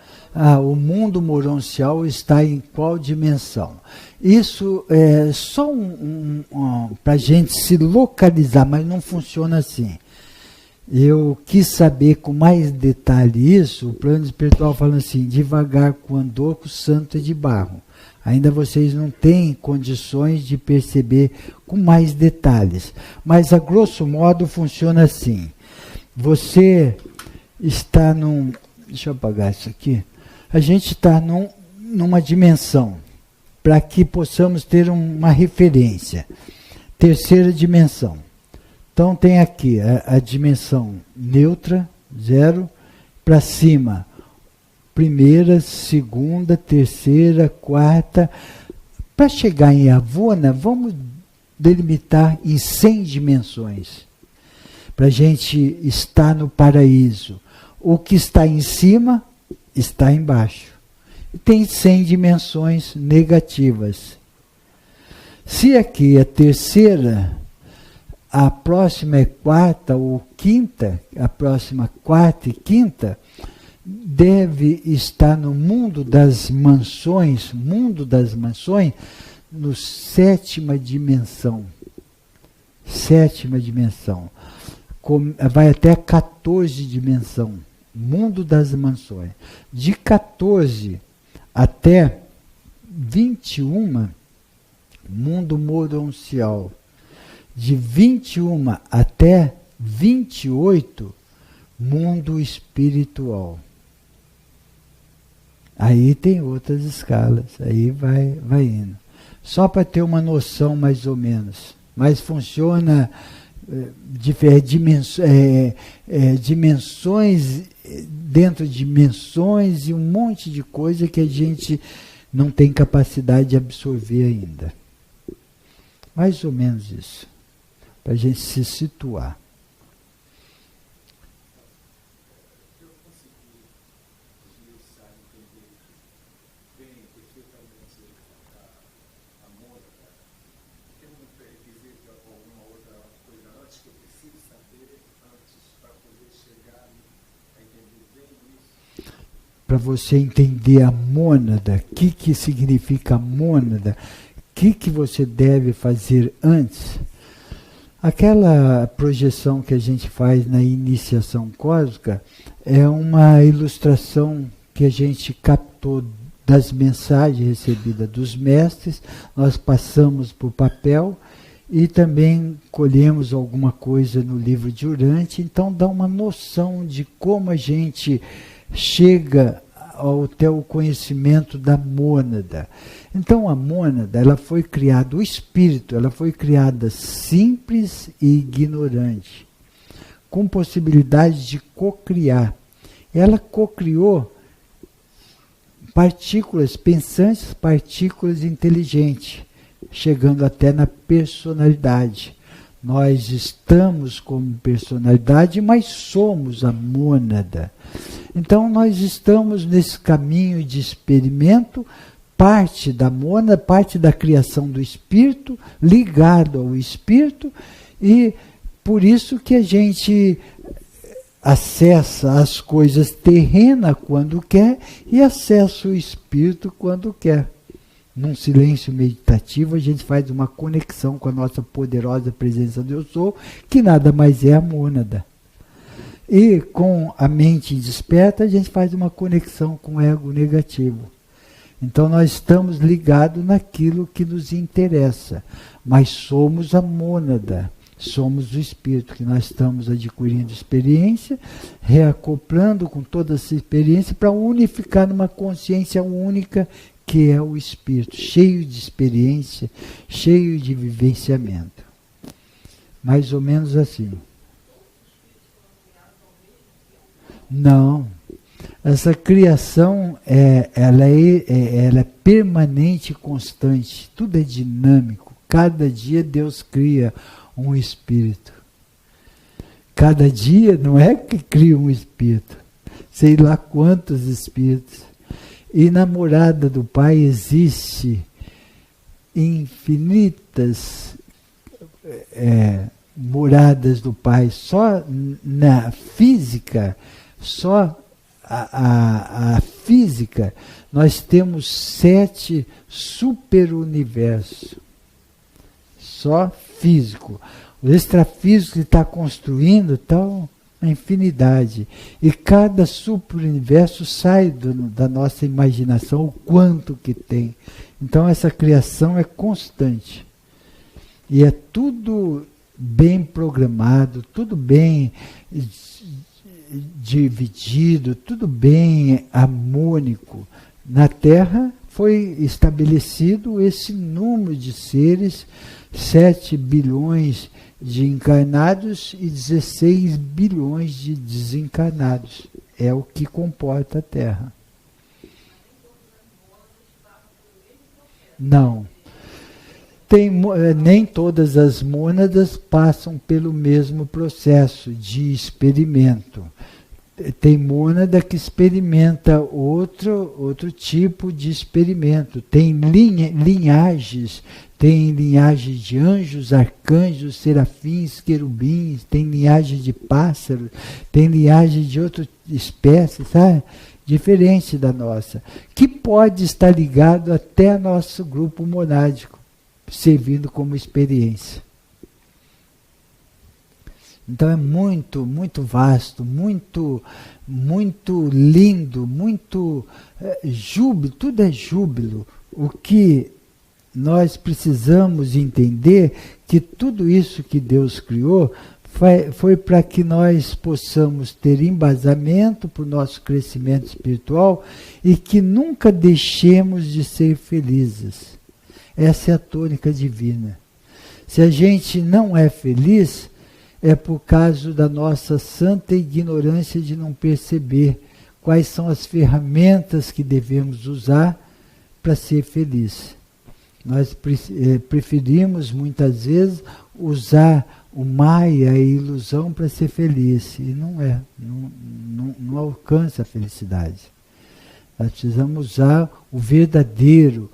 O mundo moroncial está em qual dimensão? Isso é só para a gente se localizar, mas não funciona assim. Eu quis saber com mais detalhe isso, o plano espiritual falando assim, devagar com andoco, santo é de barro. Ainda vocês não têm condições de perceber com mais detalhes. Mas, a grosso modo, funciona assim. Você está num... Deixa eu apagar isso aqui. A gente está numa dimensão, para que possamos ter uma referência. Terceira dimensão. Então, tem aqui a dimensão neutra, 0, para cima. Primeira, segunda, terceira, quarta. Para chegar em Avona, vamos delimitar em 100 dimensões. Para a gente estar no paraíso. O que está em cima, está embaixo. E tem 100 dimensões negativas. Se aqui é terceira, a próxima é quarta ou quinta, a próxima quarta e quinta, deve estar no mundo das mansões, no sétima dimensão. Sétima dimensão. Vai até a 14 dimensão. Mundo das mansões. De 14 até 21, mundo moroncial. De 21 até 28, mundo espiritual. Aí tem outras escalas, aí vai indo. Só para ter uma noção mais ou menos. Mas funciona dimensões dentro de dimensões e um monte de coisa que a gente não tem capacidade de absorver ainda. Mais ou menos isso. Para a gente se situar. Para você entender a mônada, o que significa a mônada, o que você deve fazer antes. Aquela projeção que a gente faz na iniciação cósmica é uma ilustração que a gente captou das mensagens recebidas dos mestres, nós passamos por papel e também colhemos alguma coisa no livro de Urantia, então dá uma noção de como a gente chega até o conhecimento da mônada. Então a mônada, ela foi criada, o espírito, ela foi criada simples e ignorante, com possibilidade de cocriar. Ela cocriou partículas pensantes, partículas inteligentes, chegando até na personalidade. Nós estamos como personalidade, mas somos a mônada. Então nós estamos nesse caminho de experimento, parte da mônada, parte da criação do espírito, ligado ao espírito, e por isso que a gente acessa as coisas terrenas quando quer e acessa o espírito quando quer. Num silêncio meditativo, a gente faz uma conexão com a nossa poderosa presença do Eu Sou, que nada mais é a mônada. E com a mente desperta, a gente faz uma conexão com o ego negativo. Então nós estamos ligados naquilo que nos interessa, mas somos a mônada, somos o espírito, que nós estamos adquirindo experiência, reacoplando com toda essa experiência para unificar numa consciência única, que é o espírito, cheio de experiência, cheio de vivenciamento. Mais ou menos assim. Não. Essa criação ela é permanente e constante. Tudo é dinâmico. Cada dia Deus cria um espírito. Cada dia não é que cria um espírito. Sei lá quantos espíritos. E na morada do Pai existe infinitas moradas do Pai. Só na física, só a física, nós temos 7 superuniversos. Só físico. O extrafísico que está construindo tal a infinidade. E cada superuniverso sai da nossa imaginação, o quanto que tem. Então essa criação é constante. E é tudo bem programado, tudo bem dividido, tudo bem harmônico. Na Terra foi estabelecido esse número de seres, 7 bilhões de encarnados e 16 bilhões de desencarnados. É o que comporta a Terra. Não. Nem todas as mônadas passam pelo mesmo processo de experimento. Tem mônada que experimenta outro tipo de experimento. Tem linhagens. Tem linhagem de anjos, arcanjos, serafins, querubins, tem linhagem de pássaros, tem linhagem de outra espécie, sabe? Diferente da nossa, que pode estar ligado até ao nosso grupo monádico, servindo como experiência. Então é muito, muito vasto, muito, muito lindo, muito júbilo, tudo é júbilo. O que nós precisamos entender que tudo isso que Deus criou foi para que nós possamos ter embasamento para o nosso crescimento espiritual e que nunca deixemos de ser felizes. Essa é a tônica divina. Se a gente não é feliz, é por causa da nossa santa ignorância de não perceber quais são as ferramentas que devemos usar para ser feliz. Nós preferimos muitas vezes usar o Maya, a ilusão, para ser feliz. E não é, não alcança a felicidade. Nós precisamos usar o verdadeiro,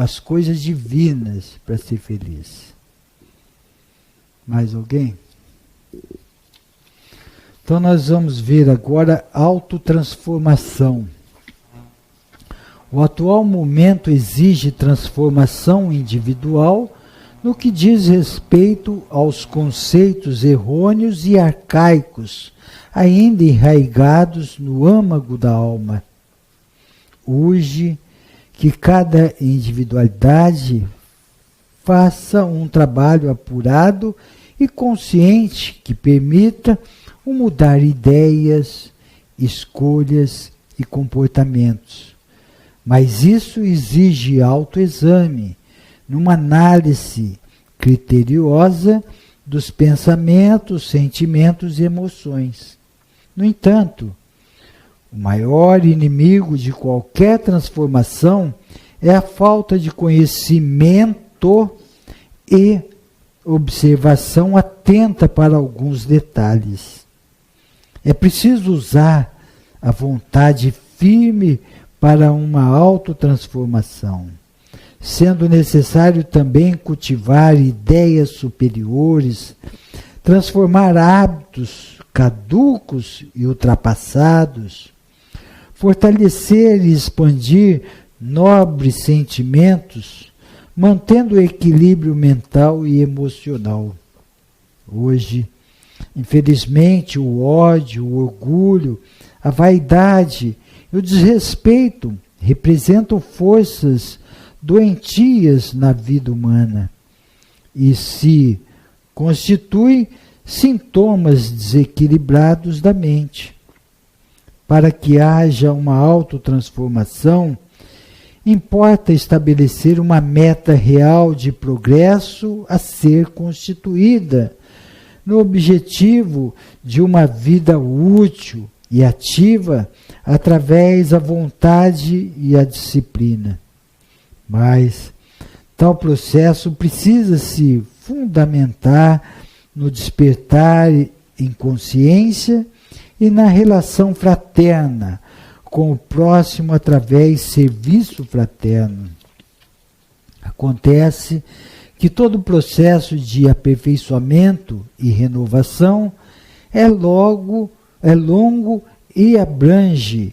as coisas divinas para ser feliz. Mais alguém? Então nós vamos ver agora autotransformação. O atual momento exige transformação individual no que diz respeito aos conceitos errôneos e arcaicos, ainda enraigados no âmago da alma. Urge que cada individualidade faça um trabalho apurado e consciente que permita o mudar ideias, escolhas e comportamentos. Mas isso exige autoexame, numa análise criteriosa dos pensamentos, sentimentos e emoções. No entanto, o maior inimigo de qualquer transformação é a falta de conhecimento e observação atenta para alguns detalhes. É preciso usar a vontade firme para uma autotransformação, sendo necessário também cultivar ideias superiores, transformar hábitos caducos e ultrapassados, fortalecer e expandir nobres sentimentos, mantendo o equilíbrio mental e emocional. Hoje, infelizmente, o ódio, o orgulho, a vaidade e o desrespeito representam forças doentias na vida humana e se constituem sintomas desequilibrados da mente. Para que haja uma autotransformação, importa estabelecer uma meta real de progresso a ser constituída, no objetivo de uma vida útil e ativa através da vontade e a disciplina. Mas tal processo precisa se fundamentar no despertar em consciência e na relação fraterna com o próximo através do serviço fraterno. Acontece que todo o processo de aperfeiçoamento e renovação é longo e abrange,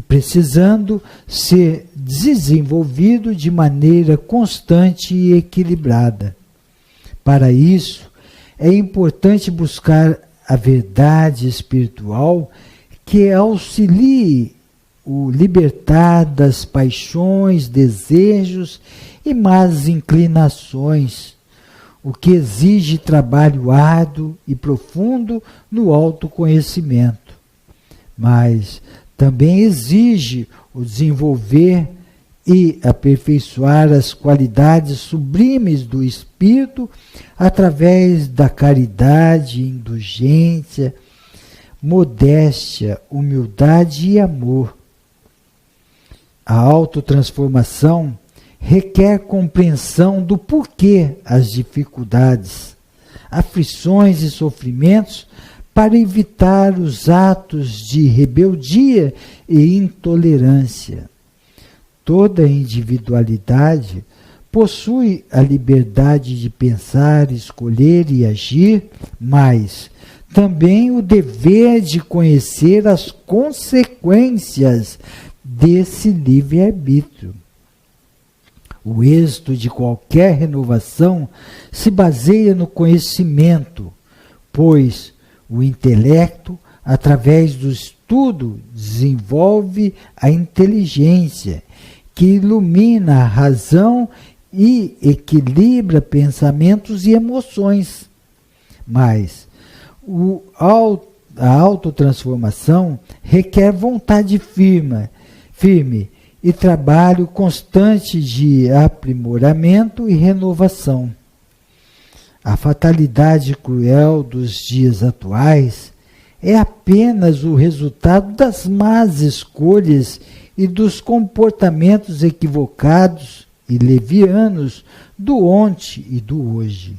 precisando ser desenvolvido de maneira constante e equilibrada. Para isso, é importante buscar a verdade espiritual que auxilie o libertar das paixões, desejos e más inclinações, o que exige trabalho árduo e profundo no autoconhecimento, mas também exige o desenvolver e aperfeiçoar as qualidades sublimes do espírito através da caridade, indulgência, modéstia, humildade e amor. A autotransformação requer compreensão do porquê as dificuldades, aflições e sofrimentos para evitar os atos de rebeldia e intolerância. Toda individualidade possui a liberdade de pensar, escolher e agir, mas também o dever de conhecer as consequências desse livre-arbítrio. O êxito de qualquer renovação se baseia no conhecimento, pois o intelecto, através do estudo, desenvolve a inteligência, que ilumina a razão e equilibra pensamentos e emoções. Mas a autotransformação requer vontade firme e trabalho constante de aprimoramento e renovação. A fatalidade cruel dos dias atuais é apenas o resultado das más escolhas e dos comportamentos equivocados e levianos do ontem e do hoje.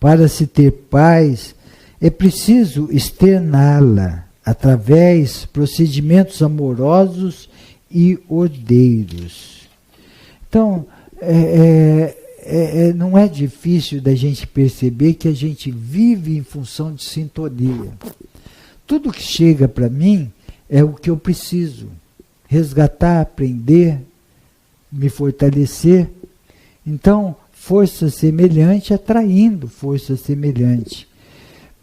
Para se ter paz, é preciso externá-la através de procedimentos amorosos e ordeiros. Então, não é difícil da gente perceber que a gente vive em função de sintonia. Tudo que chega para mim é o que eu preciso. Resgatar, aprender, me fortalecer. Então, força semelhante atraindo força semelhante.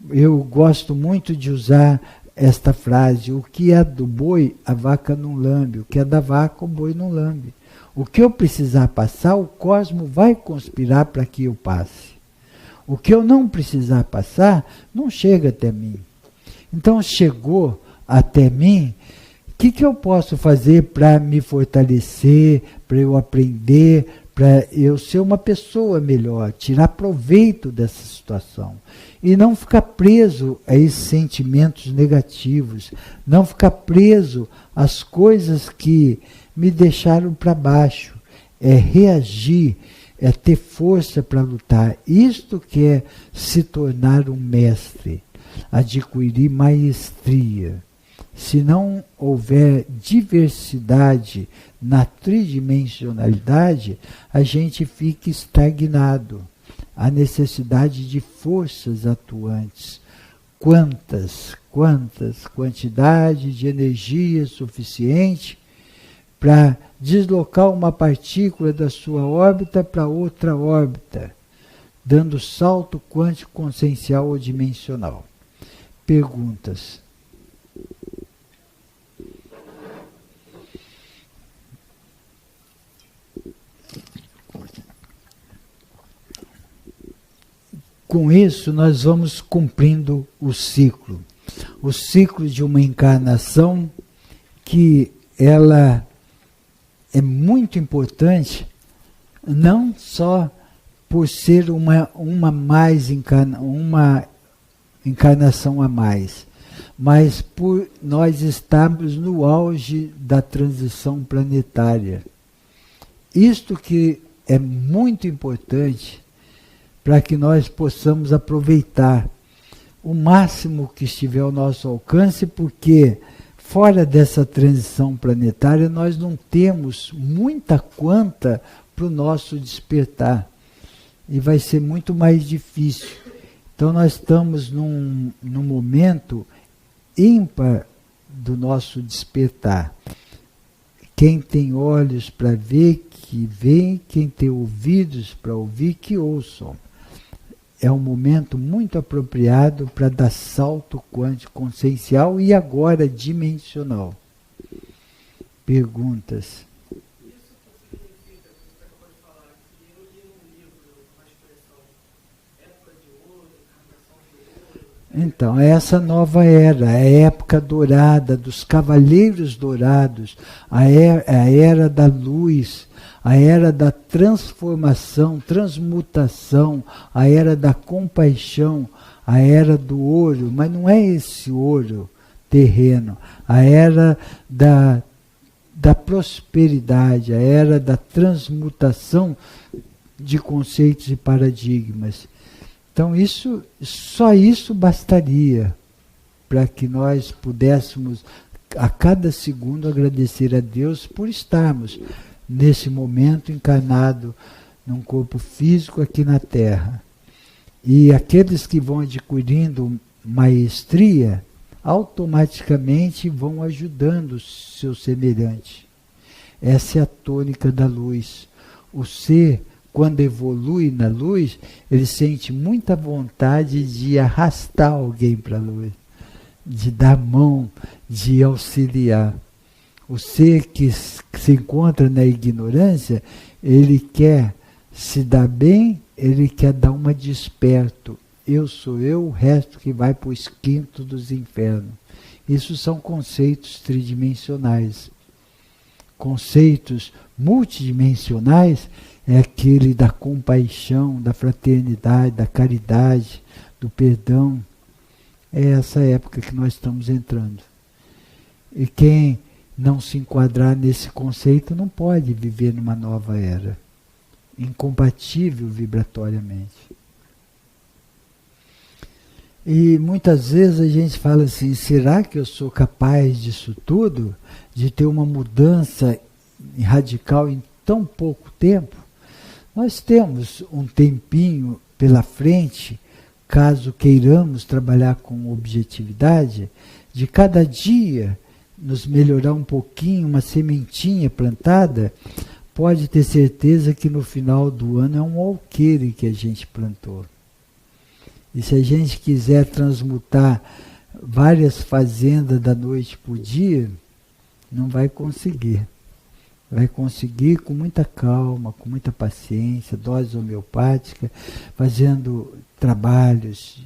Eu gosto muito de usar esta frase: o que é do boi, a vaca não lambe; o que é da vaca, o boi não lambe. O que eu precisar passar, o cosmo vai conspirar para que eu passe. O que eu não precisar passar, não chega até mim. Então, chegou até mim, o que eu posso fazer para me fortalecer, para eu aprender, para eu ser uma pessoa melhor, tirar proveito dessa situação? E não ficar preso a esses sentimentos negativos, não ficar preso às coisas que me deixaram para baixo. É reagir, é ter força para lutar. Isto que é se tornar um mestre, adquirir maestria. Se não houver diversidade na tridimensionalidade, a gente fica estagnado. Há necessidade de forças atuantes. Quantidade de energia suficiente para deslocar uma partícula da sua órbita para outra órbita, dando salto quântico consciencial ou dimensional. Perguntas? Com isso, nós vamos cumprindo o ciclo de uma encarnação que ela é muito importante, não só por ser uma encarnação a mais, mas por nós estarmos no auge da transição planetária. Isto que é muito importante para que nós possamos aproveitar o máximo que estiver ao nosso alcance, porque fora dessa transição planetária nós não temos muita quanta para o nosso despertar. E vai ser muito mais difícil. Então nós estamos num momento ímpar do nosso despertar. Quem tem olhos para ver, que veem; quem tem ouvidos para ouvir, que ouçam. É um momento muito apropriado para dar salto quântico consciencial e agora dimensional. Perguntas? Então, essa nova era, a época dourada, dos cavaleiros dourados, a era da luz, a era da transformação, transmutação, a era da compaixão, a era do ouro, mas não é esse ouro terreno, a era da prosperidade, a era da transmutação de conceitos e paradigmas. Então só isso bastaria para que nós pudéssemos a cada segundo agradecer a Deus por estarmos nesse momento encarnado num corpo físico aqui na Terra. E aqueles que vão adquirindo maestria, automaticamente vão ajudando o seu semelhante. Essa é a tônica da luz. O ser, quando evolui na luz, ele sente muita vontade de arrastar alguém para a luz, de dar mão, de auxiliar. O ser que se encontra na ignorância, ele quer se dar bem, ele quer dar uma desperto. Eu sou eu, o resto que vai para o esquinto dos infernos. Isso são conceitos tridimensionais. Conceitos multidimensionais é aquele da compaixão, da fraternidade, da caridade, do perdão. É essa época que nós estamos entrando. E quem não se enquadrar nesse conceito não pode viver numa nova era. Incompatível vibratoriamente. E muitas vezes a gente fala assim, será que eu sou capaz disso tudo? De ter uma mudança radical em tão pouco tempo? Nós temos um tempinho pela frente, caso queiramos trabalhar com objetividade, de cada dia nos melhorar um pouquinho, uma sementinha plantada, pode ter certeza que no final do ano é um alqueire que a gente plantou. E se a gente quiser transmutar várias fazendas da noite para o dia, não vai conseguir. Vai conseguir com muita calma, com muita paciência, dose homeopática, fazendo trabalhos,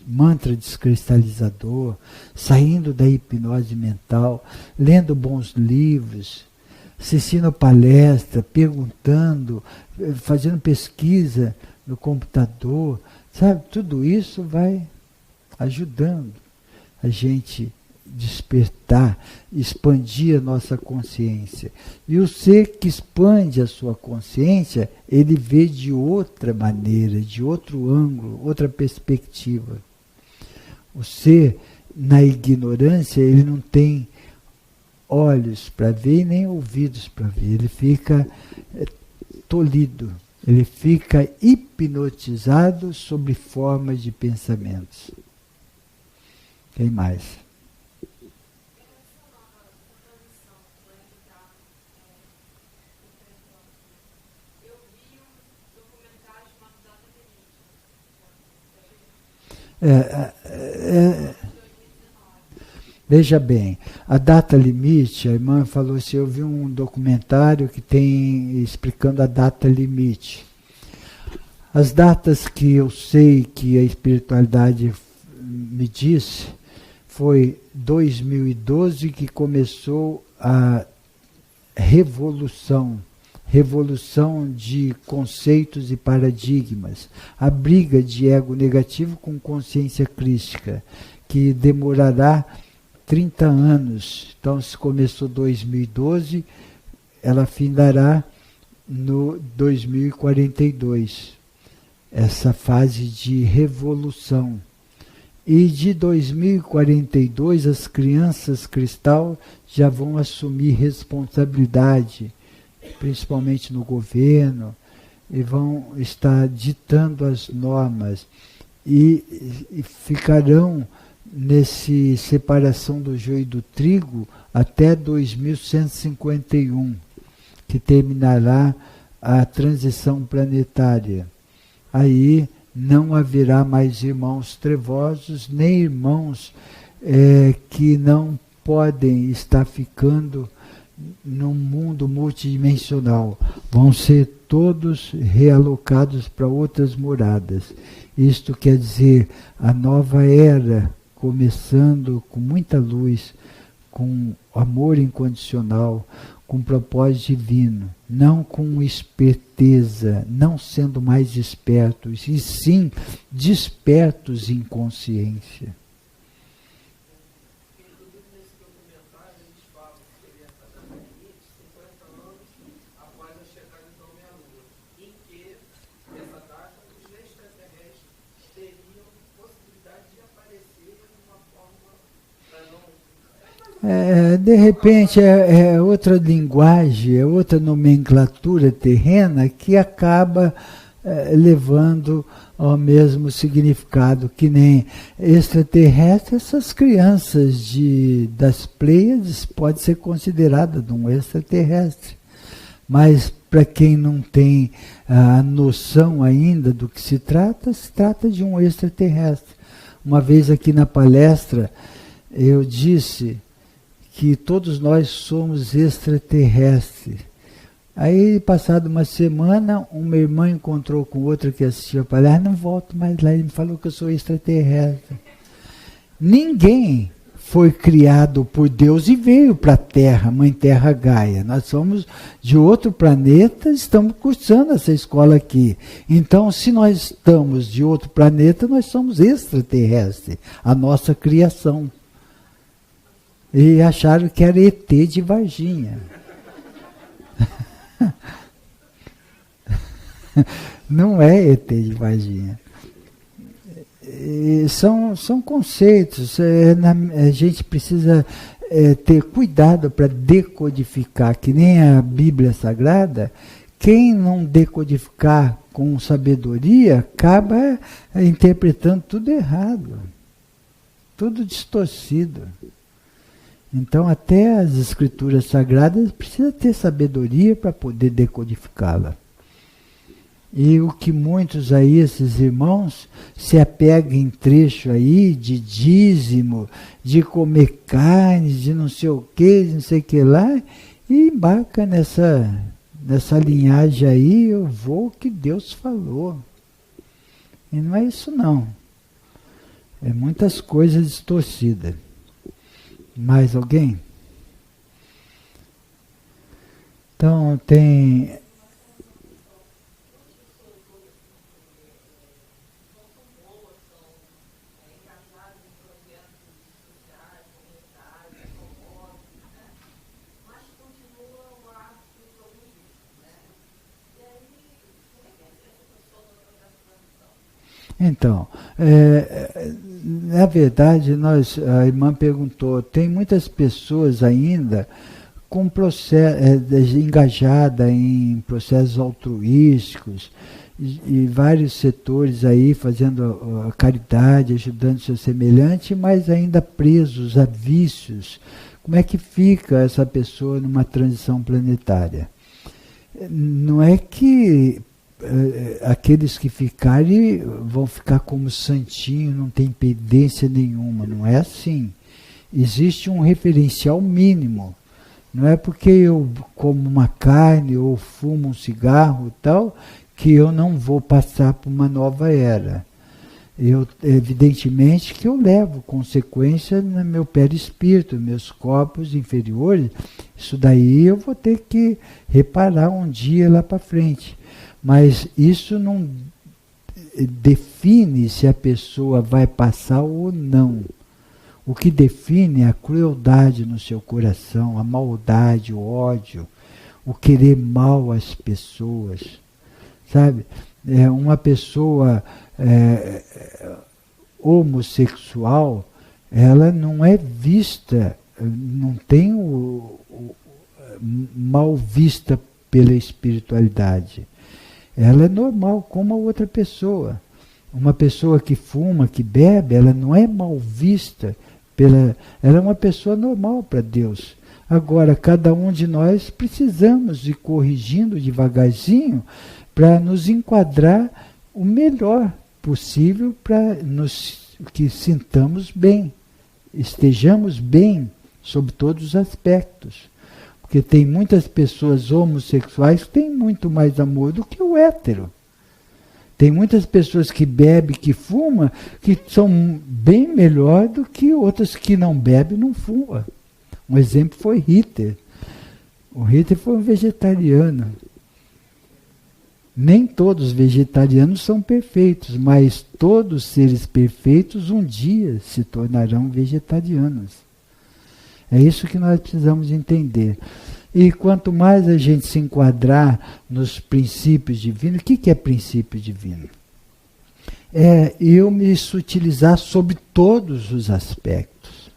mantra descristalizador, saindo da hipnose mental, lendo bons livros, assistindo palestra, perguntando, fazendo pesquisa no computador, sabe? Tudo isso vai ajudando a gente despertar, expandir a nossa consciência. E o ser que expande a sua consciência, ele vê de outra maneira, de outro ângulo, outra perspectiva. O ser, na ignorância, ele não tem olhos para ver e nem ouvidos para ver. Ele fica tolhido, ele fica hipnotizado sob formas de pensamentos. Quem mais? Veja bem, a data limite, a irmã falou assim, eu vi um documentário que tem explicando a data limite. As datas que eu sei que a espiritualidade me disse, foi 2012 que começou a revolução de conceitos e paradigmas, a briga de ego negativo com consciência crística, que demorará 30 anos. Então, se começou 2012, ela findará no 2042, essa fase de revolução. E de 2042, as crianças cristal já vão assumir responsabilidade, principalmente no governo, e vão estar ditando as normas e ficarão nesse separação do joio e do trigo até 2151, que terminará a transição planetária. Aí não haverá mais irmãos trevosos, nem irmãos que não podem estar ficando num mundo multidimensional. Vão ser todos realocados para outras moradas. Isto quer dizer, a nova era, começando com muita luz, com amor incondicional, com propósito divino, não com esperteza, não sendo mais espertos, e sim despertos em consciência. Inclusive, nesse documentário, eles falam que seria essa data limite, 50 anos após a chegada do homem à Lua, em que essa data os extraterrestres teriam possibilidade de aparecer de uma forma para não... De repente é outra linguagem, é outra nomenclatura terrena que acaba levando ao mesmo significado, que nem extraterrestre. Essas crianças das Pleiades pode ser considerada de um extraterrestre, mas para quem não tem a noção ainda do que se trata de um extraterrestre. Uma vez aqui na palestra eu disse que todos nós somos extraterrestres. Aí, passada uma semana, uma irmã encontrou com outra que assistia a palestra, não volto mais lá, ele me falou que eu sou extraterrestre. Ninguém foi criado por Deus e veio para a Terra, Mãe Terra Gaia. Nós somos de outro planeta, estamos cursando essa escola aqui. Então, se nós estamos de outro planeta, nós somos extraterrestres, a nossa criação. E acharam que era ET de Varginha. Não é ET de Varginha. São conceitos. A gente precisa ter cuidado para decodificar, que nem a Bíblia Sagrada. Quem não decodificar com sabedoria acaba interpretando tudo errado, tudo distorcido. Então, até as escrituras sagradas precisa ter sabedoria para poder decodificá-la. E o que muitos aí, esses irmãos, se apegam em trecho aí de dízimo, de comer carne, de não sei o que, de não sei o que lá, e embarca nessa linhagem aí, eu vou o que Deus falou. E não é isso não. É muitas coisas distorcidas. Mais alguém? Então tem... Então, na verdade, a irmã perguntou, tem muitas pessoas ainda com engajada em processos altruísticos e vários setores aí fazendo a caridade, ajudando seu semelhante, mas ainda presos a vícios. Como é que fica essa pessoa numa transição planetária? Não é que aqueles que ficarem vão ficar como santinho, não tem pendência nenhuma, não é assim. Existe um referencial mínimo. Não é porque eu como uma carne ou fumo um cigarro e tal, que eu não vou passar por uma nova era. Evidentemente que eu levo consequência no meu perispírito, meus corpos inferiores, isso daí eu vou ter que reparar um dia lá para frente. Mas isso não define se a pessoa vai passar ou não. O que define é a crueldade no seu coração, a maldade, o ódio, o querer mal às pessoas. Sabe? Uma pessoa homossexual, ela não é vista, não tem mal vista pela espiritualidade. Ela é normal como a outra pessoa. Uma pessoa que fuma, que bebe, ela não é mal vista. Ela é uma pessoa normal para Deus. Agora, cada um de nós precisamos ir corrigindo devagarzinho para nos enquadrar o melhor possível para que sintamos bem, estejamos bem sob todos os aspectos. Porque tem muitas pessoas homossexuais que têm muito mais amor do que o hétero. Tem muitas pessoas que bebem, que fumam, que são bem melhor do que outras que não bebem e não fumam. Um exemplo foi Hitler. O Hitler foi um vegetariano. Nem todos os vegetarianos são perfeitos, mas todos os seres perfeitos um dia se tornarão vegetarianos. É isso que nós precisamos entender. E quanto mais a gente se enquadrar nos princípios divinos, o que é princípio divino? É eu me sutilizar sobre todos os aspectos.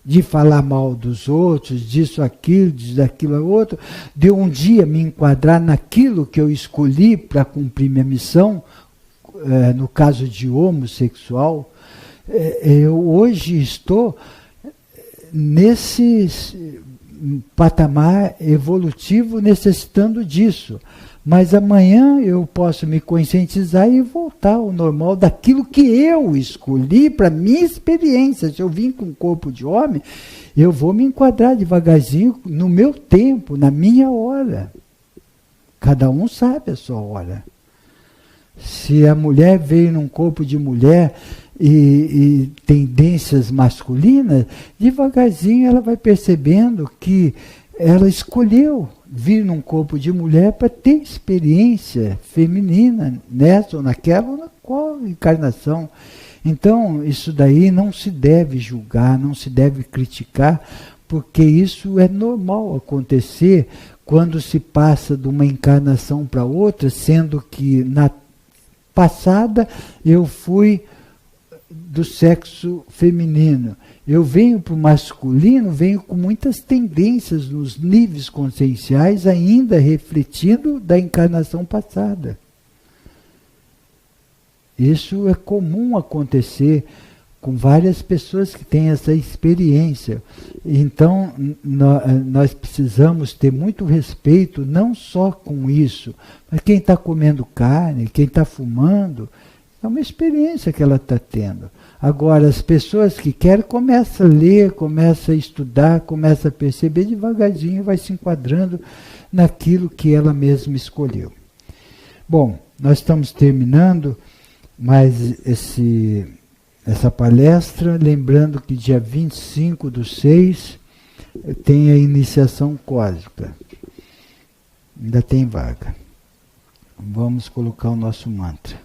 De falar mal dos outros, disso, aquilo, daquilo, outro. De um dia me enquadrar naquilo que eu escolhi para cumprir minha missão, no caso de homossexual. Eu hoje estou nesse patamar evolutivo necessitando disso. Mas amanhã eu posso me conscientizar e voltar ao normal daquilo que eu escolhi para minha experiência. Se eu vim com um corpo de homem, eu vou me enquadrar devagarzinho no meu tempo, na minha hora. Cada um sabe a sua hora. Se a mulher veio num corpo de mulher e tendências masculinas, devagarzinho ela vai percebendo que ela escolheu vir num corpo de mulher para ter experiência feminina nessa ou naquela ou na qual encarnação. Então, isso daí não se deve julgar, não se deve criticar, porque isso é normal acontecer quando se passa de uma encarnação para outra, sendo que na passada eu fui do sexo feminino. Eu venho para o masculino, venho com muitas tendências nos níveis conscienciais, ainda refletindo da encarnação passada. Isso é comum acontecer com várias pessoas que têm essa experiência. Então, nós precisamos ter muito respeito, não só com isso, mas quem está comendo carne, quem está fumando, é uma experiência que ela está tendo. Agora, as pessoas que querem, começam a ler, começam a estudar, começam a perceber, devagarzinho vai se enquadrando naquilo que ela mesma escolheu. Bom, nós estamos terminando mais essa palestra, lembrando que dia 25/6 tem a iniciação cósmica. Ainda tem vaga. Vamos colocar o nosso mantra.